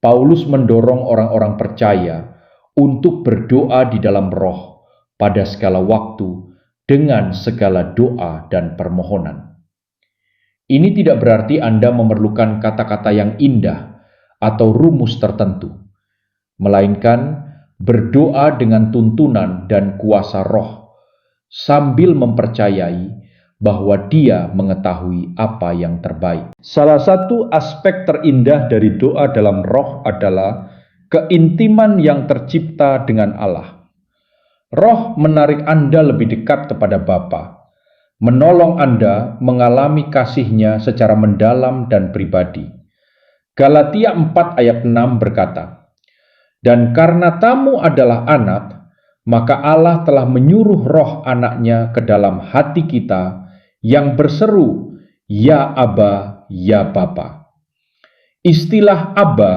Paulus mendorong orang-orang percaya untuk berdoa di dalam roh pada segala waktu dengan segala doa dan permohonan. Ini tidak berarti Anda memerlukan kata-kata yang indah atau rumus tertentu, melainkan berdoa dengan tuntunan dan kuasa roh, sambil mempercayai bahwa Dia mengetahui apa yang terbaik. Salah satu aspek terindah dari doa dalam roh adalah keintiman yang tercipta dengan Allah. Roh menarik Anda lebih dekat kepada Bapa, menolong Anda mengalami kasih-Nya secara mendalam dan pribadi. Galatia 4 ayat 6 berkata, dan karena kamu adalah anak, maka Allah telah menyuruh roh anaknya ke dalam hati kita yang berseru, ya Aba, ya Bapa. Istilah Aba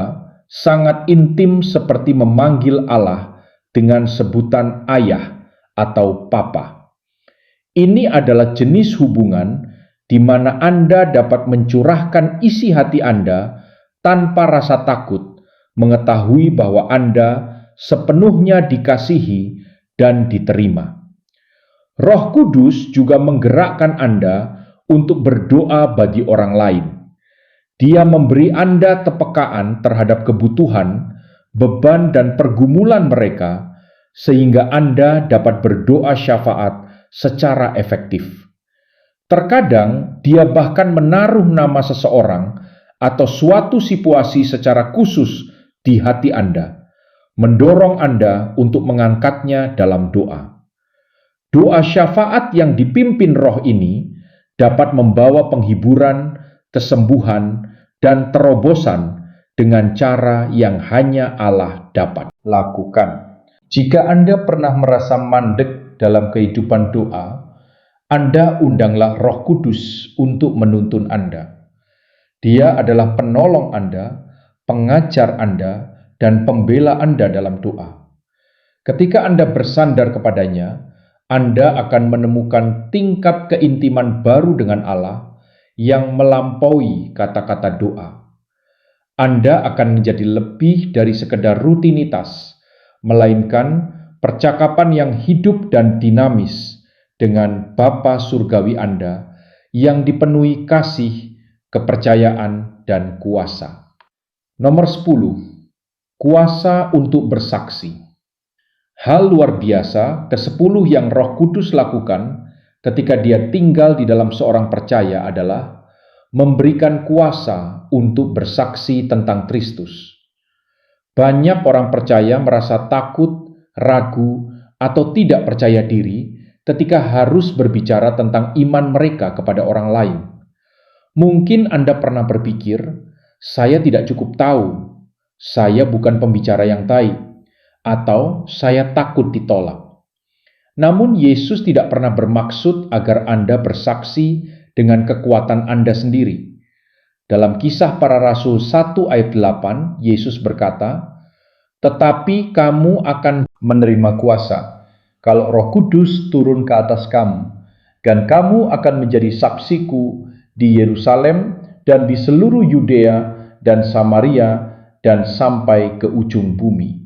sangat intim seperti memanggil Allah dengan sebutan ayah atau papa. Ini adalah jenis hubungan di mana Anda dapat mencurahkan isi hati Anda tanpa rasa takut, mengetahui bahwa Anda sepenuhnya dikasihi dan diterima. Roh Kudus juga menggerakkan Anda untuk berdoa bagi orang lain. Dia memberi Anda kepekaan terhadap kebutuhan, beban, dan pergumulan mereka, sehingga Anda dapat berdoa syafaat secara efektif. Terkadang dia bahkan menaruh nama seseorang atau suatu situasi secara khusus di hati Anda, mendorong Anda untuk mengangkatnya dalam doa. Doa syafaat yang dipimpin roh ini dapat membawa penghiburan, kesembuhan, dan terobosan dengan cara yang hanya Allah dapat lakukan. Jika Anda pernah merasa mandek dalam kehidupan doa, Anda undanglah Roh Kudus untuk menuntun Anda. Dia adalah penolong Anda, pengajar Anda, dan pembela Anda dalam doa. Ketika Anda bersandar kepadanya, Anda akan menemukan tingkat keintiman baru dengan Allah yang melampaui kata-kata doa. Anda akan menjadi lebih dari sekedar rutinitas, melainkan percakapan yang hidup dan dinamis dengan Bapa Surgawi Anda yang dipenuhi kasih, kepercayaan, dan kuasa. Nomor 10. Kuasa untuk bersaksi. Hal luar biasa ke-10 yang Roh Kudus lakukan ketika Dia tinggal di dalam seorang percaya adalah memberikan kuasa untuk bersaksi tentang Kristus. Banyak orang percaya merasa takut, ragu, atau tidak percaya diri ketika harus berbicara tentang iman mereka kepada orang lain. Mungkin Anda pernah berpikir, saya tidak cukup tahu, saya bukan pembicara yang baik, atau saya takut ditolak. Namun Yesus tidak pernah bermaksud agar Anda bersaksi dengan kekuatan Anda sendiri. Dalam Kisah Para Rasul 1 ayat 8, Yesus berkata, "Tetapi kamu akan menerima kuasa kalau Roh Kudus turun ke atas kamu, dan kamu akan menjadi saksiku di Yerusalem dan di seluruh Yudea dan Samaria dan sampai ke ujung bumi."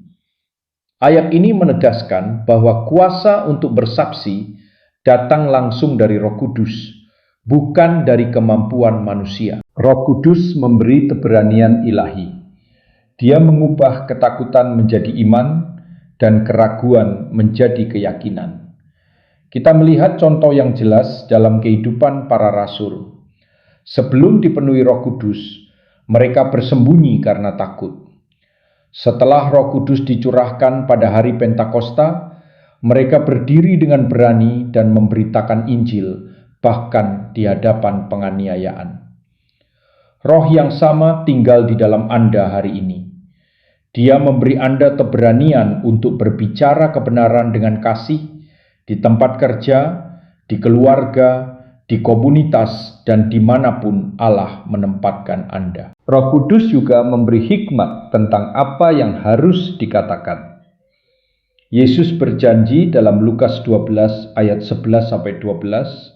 Ayat ini menegaskan bahwa kuasa untuk bersaksi datang langsung dari Roh Kudus, bukan dari kemampuan manusia. Roh Kudus memberi keberanian ilahi. Dia mengubah ketakutan menjadi iman dan keraguan menjadi keyakinan. Kita melihat contoh yang jelas dalam kehidupan para rasul. Sebelum dipenuhi Roh Kudus, mereka bersembunyi karena takut. Setelah Roh Kudus dicurahkan pada hari Pentakosta, mereka berdiri dengan berani dan memberitakan Injil, bahkan di hadapan penganiayaan. Roh yang sama tinggal di dalam Anda hari ini. Dia memberi Anda keberanian untuk berbicara kebenaran dengan kasih di tempat kerja, di keluarga, di komunitas, dan dimanapun Allah menempatkan Anda. Roh Kudus juga memberi hikmat tentang apa yang harus dikatakan. Yesus berjanji dalam Lukas 12 ayat 11-12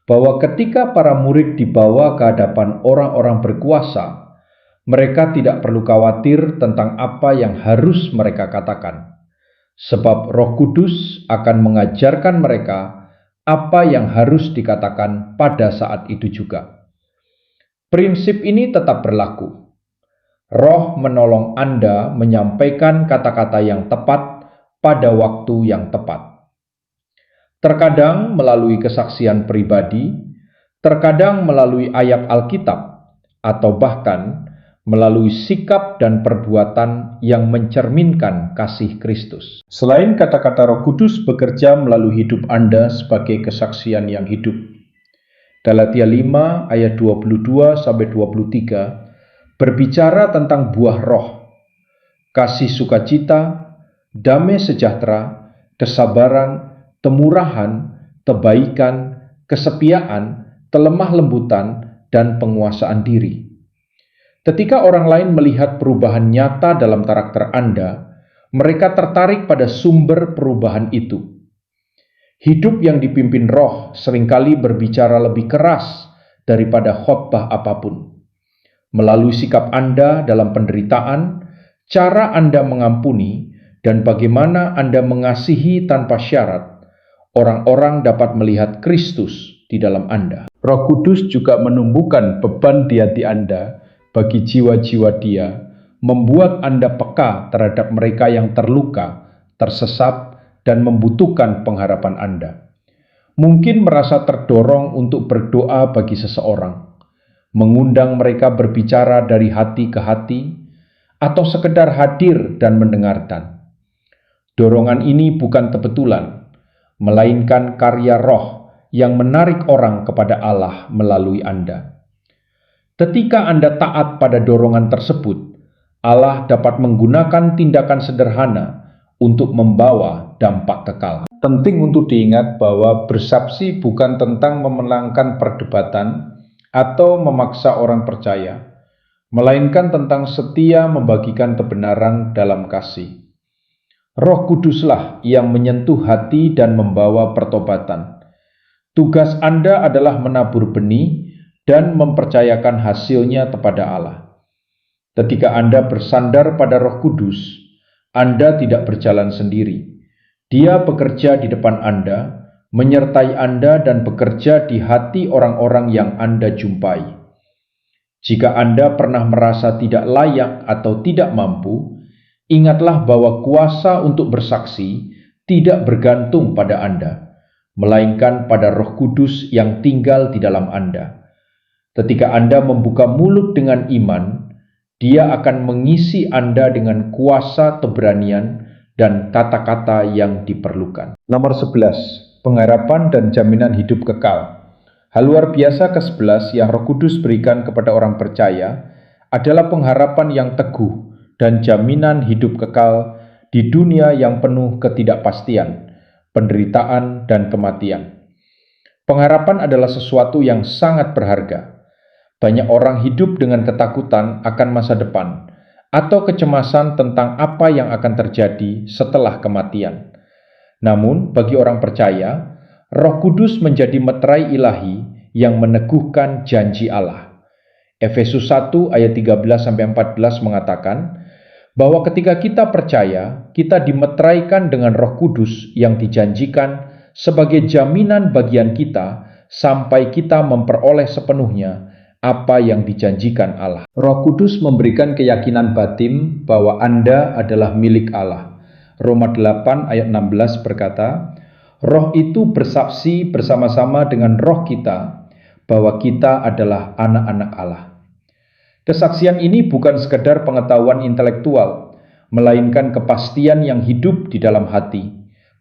bahwa ketika para murid dibawa ke hadapan orang-orang berkuasa, mereka tidak perlu khawatir tentang apa yang harus mereka katakan, sebab Roh Kudus akan mengajarkan mereka apa yang harus dikatakan pada saat itu juga. Prinsip ini tetap berlaku. Roh menolong Anda menyampaikan kata-kata yang tepat pada waktu yang tepat. Terkadang melalui kesaksian pribadi, terkadang melalui ayat Alkitab, atau bahkan melalui sikap dan perbuatan yang mencerminkan kasih Kristus. Selain kata-kata Roh Kudus bekerja melalui hidup Anda sebagai kesaksian yang hidup. Galatia 5 ayat 22-23 berbicara tentang buah roh, kasih sukacita, damai sejahtera, kesabaran, kemurahan, kebaikan, kesetiaan, kelemah lembutan, dan penguasaan diri. Ketika orang lain melihat perubahan nyata dalam karakter Anda, mereka tertarik pada sumber perubahan itu. Hidup yang dipimpin roh seringkali berbicara lebih keras daripada khotbah apapun. Melalui sikap Anda dalam penderitaan, cara Anda mengampuni, dan bagaimana Anda mengasihi tanpa syarat, orang-orang dapat melihat Kristus di dalam Anda. Roh Kudus juga menumbuhkan beban di hati Anda bagi jiwa-jiwa Dia, membuat Anda peka terhadap mereka yang terluka, tersesat, dan membutuhkan pengharapan Anda. Mungkin merasa terdorong untuk berdoa bagi seseorang, mengundang mereka berbicara dari hati ke hati, atau sekedar hadir dan mendengarkan. Dorongan ini bukan kebetulan, melainkan karya roh yang menarik orang kepada Allah melalui Anda. Ketika Anda taat pada dorongan tersebut, Allah dapat menggunakan tindakan sederhana untuk membawa dampak kekal. Penting untuk diingat bahwa bersaksi bukan tentang memenangkan perdebatan atau memaksa orang percaya, melainkan tentang setia membagikan kebenaran dalam kasih. Roh Kuduslah yang menyentuh hati dan membawa pertobatan. Tugas Anda adalah menabur benih dan mempercayakan hasilnya kepada Allah. Ketika Anda bersandar pada Roh Kudus, Anda tidak berjalan sendiri. Dia bekerja di depan Anda, menyertai Anda dan bekerja di hati orang-orang yang Anda jumpai. Jika Anda pernah merasa tidak layak atau tidak mampu, ingatlah bahwa kuasa untuk bersaksi tidak bergantung pada Anda, melainkan pada Roh Kudus yang tinggal di dalam Anda. Ketika Anda membuka mulut dengan iman, Dia akan mengisi Anda dengan kuasa keberanian dan kata-kata yang diperlukan. Nomor 11, pengharapan dan jaminan hidup kekal. Hal luar biasa ke-11 yang Roh Kudus berikan kepada orang percaya adalah pengharapan yang teguh dan jaminan hidup kekal di dunia yang penuh ketidakpastian, penderitaan, dan kematian. Pengharapan adalah sesuatu yang sangat berharga. Banyak orang hidup dengan ketakutan akan masa depan atau kecemasan tentang apa yang akan terjadi setelah kematian. Namun, bagi orang percaya, Roh Kudus menjadi meterai ilahi yang meneguhkan janji Allah. Efesus 1 ayat 13-14 mengatakan bahwa ketika kita percaya, kita dimeteraikan dengan Roh Kudus yang dijanjikan sebagai jaminan bagian kita sampai kita memperoleh sepenuhnya apa yang dijanjikan Allah. Roh Kudus memberikan keyakinan batin bahwa Anda adalah milik Allah. Roma 8 ayat 16 berkata, Roh itu bersaksi bersama-sama dengan roh kita bahwa kita adalah anak-anak Allah. Kesaksian ini bukan sekedar pengetahuan intelektual, melainkan kepastian yang hidup di dalam hati,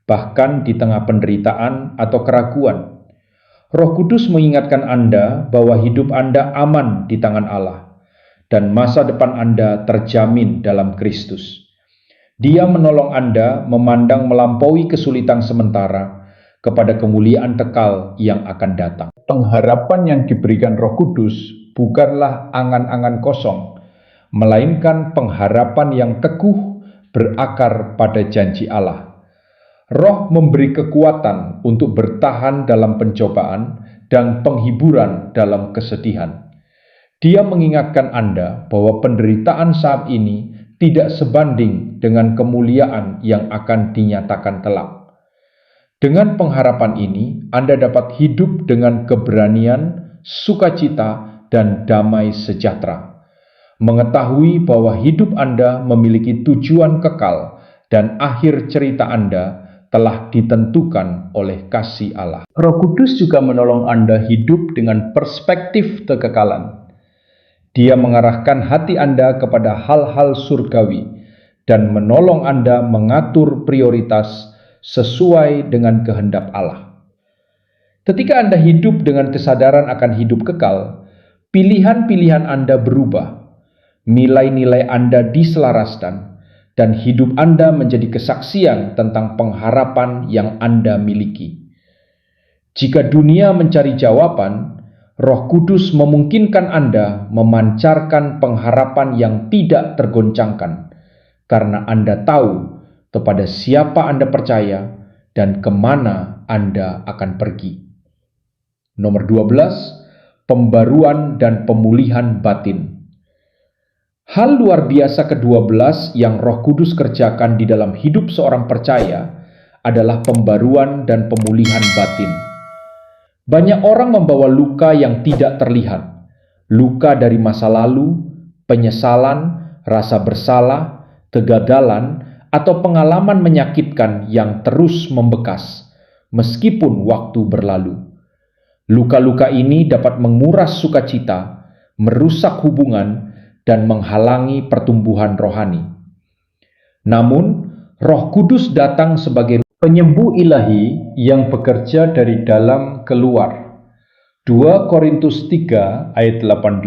bahkan di tengah penderitaan atau keraguan. Roh Kudus mengingatkan Anda bahwa hidup Anda aman di tangan Allah, dan masa depan Anda terjamin dalam Kristus. Dia menolong Anda memandang melampaui kesulitan sementara kepada kemuliaan kekal yang akan datang. Pengharapan yang diberikan Roh Kudus bukanlah angan-angan kosong, melainkan pengharapan yang teguh berakar pada janji Allah. Roh memberi kekuatan untuk bertahan dalam pencobaan dan penghiburan dalam kesedihan. Dia mengingatkan Anda bahwa penderitaan saat ini tidak sebanding dengan kemuliaan yang akan dinyatakan kelak. Dengan pengharapan ini, Anda dapat hidup dengan keberanian, sukacita, dan damai sejahtera. Mengetahui bahwa hidup Anda memiliki tujuan kekal dan akhir cerita Anda telah ditentukan oleh kasih Allah. Roh Kudus juga menolong Anda hidup dengan perspektif kekekalan. Dia mengarahkan hati Anda kepada hal-hal surgawi dan menolong Anda mengatur prioritas sesuai dengan kehendak Allah. Ketika Anda hidup dengan kesadaran akan hidup kekal, pilihan-pilihan Anda berubah, nilai-nilai Anda diselaraskan, dan hidup Anda menjadi kesaksian tentang pengharapan yang Anda miliki. Jika dunia mencari jawaban, Roh Kudus memungkinkan Anda memancarkan pengharapan yang tidak tergoncangkan, karena Anda tahu kepada siapa Anda percaya dan kemana Anda akan pergi. Nomor 12, pembaruan dan pemulihan batin. Hal luar biasa ke-12 yang Roh Kudus kerjakan di dalam hidup seorang percaya adalah pembaruan dan pemulihan batin. Banyak orang membawa luka yang tidak terlihat, luka dari masa lalu, penyesalan, rasa bersalah, kegagalan, atau pengalaman menyakitkan yang terus membekas, meskipun waktu berlalu. Luka-luka ini dapat menguras sukacita, merusak hubungan, dan menghalangi pertumbuhan rohani. Namun, Roh Kudus datang sebagai penyembuh ilahi yang bekerja dari dalam keluar. 2 Korintus 3 ayat 18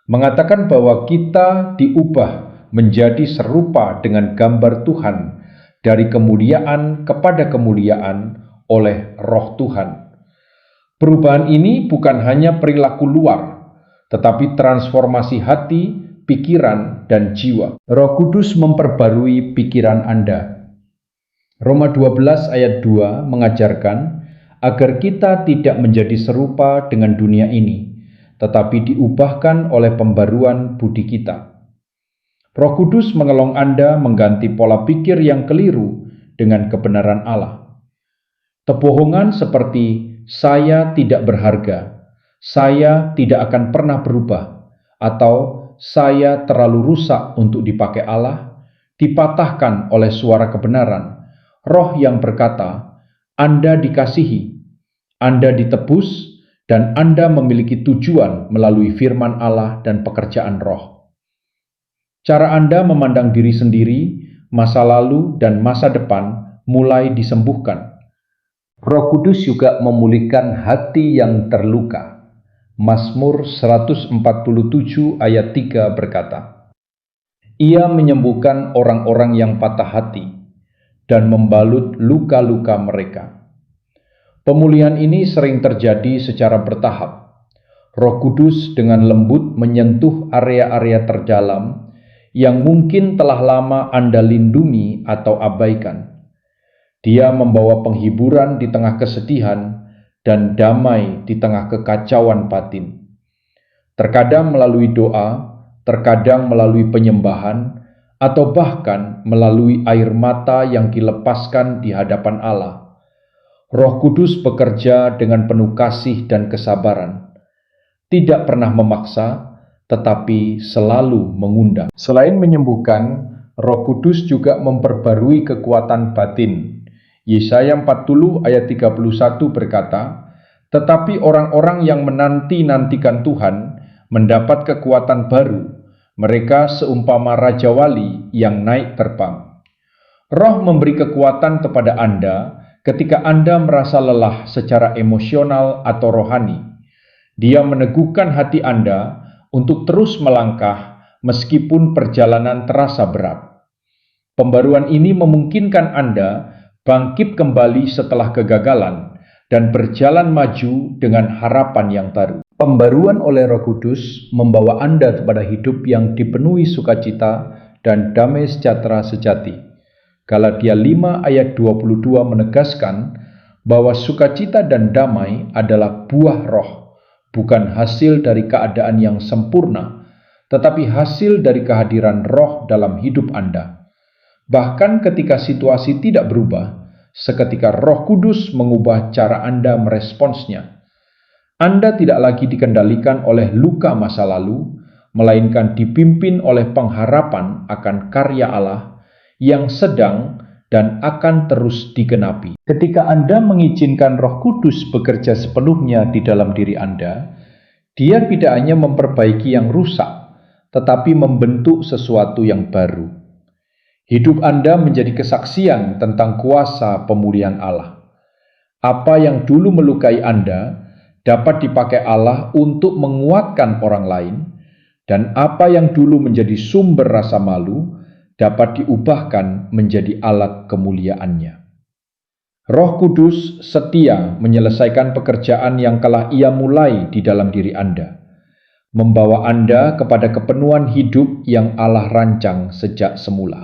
mengatakan bahwa kita diubah menjadi serupa dengan gambar Tuhan dari kemuliaan kepada kemuliaan oleh Roh Tuhan. Perubahan ini bukan hanya perilaku luar, tetapi transformasi hati, pikiran, dan jiwa. Roh Kudus memperbarui pikiran Anda. Roma 12 ayat 2 mengajarkan agar kita tidak menjadi serupa dengan dunia ini, tetapi diubahkan oleh pembaruan budi kita. Roh Kudus menolong Anda mengganti pola pikir yang keliru dengan kebenaran Allah. Kebohongan seperti saya tidak berharga, saya tidak akan pernah berubah, atau saya terlalu rusak untuk dipakai Allah, dipatahkan oleh suara kebenaran, roh yang berkata, Anda dikasihi, Anda ditebus, dan Anda memiliki tujuan melalui firman Allah dan pekerjaan roh. Cara Anda memandang diri sendiri, masa lalu, dan masa depan mulai disembuhkan. Roh Kudus juga memulihkan hati yang terluka. Mazmur 147 ayat 3 berkata, Ia menyembuhkan orang-orang yang patah hati dan membalut luka-luka mereka. Pemulihan ini sering terjadi secara bertahap. Roh Kudus dengan lembut menyentuh area-area terdalam yang mungkin telah lama Anda lindungi atau abaikan. Dia membawa penghiburan di tengah kesedihan dan damai di tengah kekacauan batin. Terkadang melalui doa, terkadang melalui penyembahan, atau bahkan melalui air mata yang dilepaskan di hadapan Allah. Roh Kudus bekerja dengan penuh kasih dan kesabaran, tidak pernah memaksa, tetapi selalu mengundang. Selain menyembuhkan, Roh Kudus juga memperbarui kekuatan batin. Yesaya 40 ayat 31 berkata, "Tetapi orang-orang yang menanti-nantikan Tuhan mendapat kekuatan baru. Mereka seumpama Raja Wali yang naik terbang." Roh memberi kekuatan kepada Anda ketika Anda merasa lelah secara emosional atau rohani. Dia meneguhkan hati Anda untuk terus melangkah meskipun perjalanan terasa berat. Pembaruan ini memungkinkan Anda bangkit kembali setelah kegagalan dan berjalan maju dengan harapan yang baru. Pembaruan oleh Roh Kudus membawa Anda kepada hidup yang dipenuhi sukacita dan damai sejahtera sejati. Galatia 5 ayat 22 menegaskan bahwa sukacita dan damai adalah buah roh, bukan hasil dari keadaan yang sempurna, tetapi hasil dari kehadiran roh dalam hidup Anda. Bahkan ketika situasi tidak berubah, seketika Roh Kudus mengubah cara Anda meresponsnya. Anda tidak lagi dikendalikan oleh luka masa lalu, melainkan dipimpin oleh pengharapan akan karya Allah yang sedang dan akan terus digenapi. Ketika Anda mengizinkan Roh Kudus bekerja sepenuhnya di dalam diri Anda, Dia tidak hanya memperbaiki yang rusak, tetapi membentuk sesuatu yang baru. Hidup Anda menjadi kesaksian tentang kuasa pemulihan Allah. Apa yang dulu melukai Anda dapat dipakai Allah untuk menguatkan orang lain, dan apa yang dulu menjadi sumber rasa malu dapat diubahkan menjadi alat kemuliaannya. Roh Kudus setia menyelesaikan pekerjaan yang telah Ia mulai di dalam diri Anda, membawa Anda kepada kepenuhan hidup yang Allah rancang sejak semula.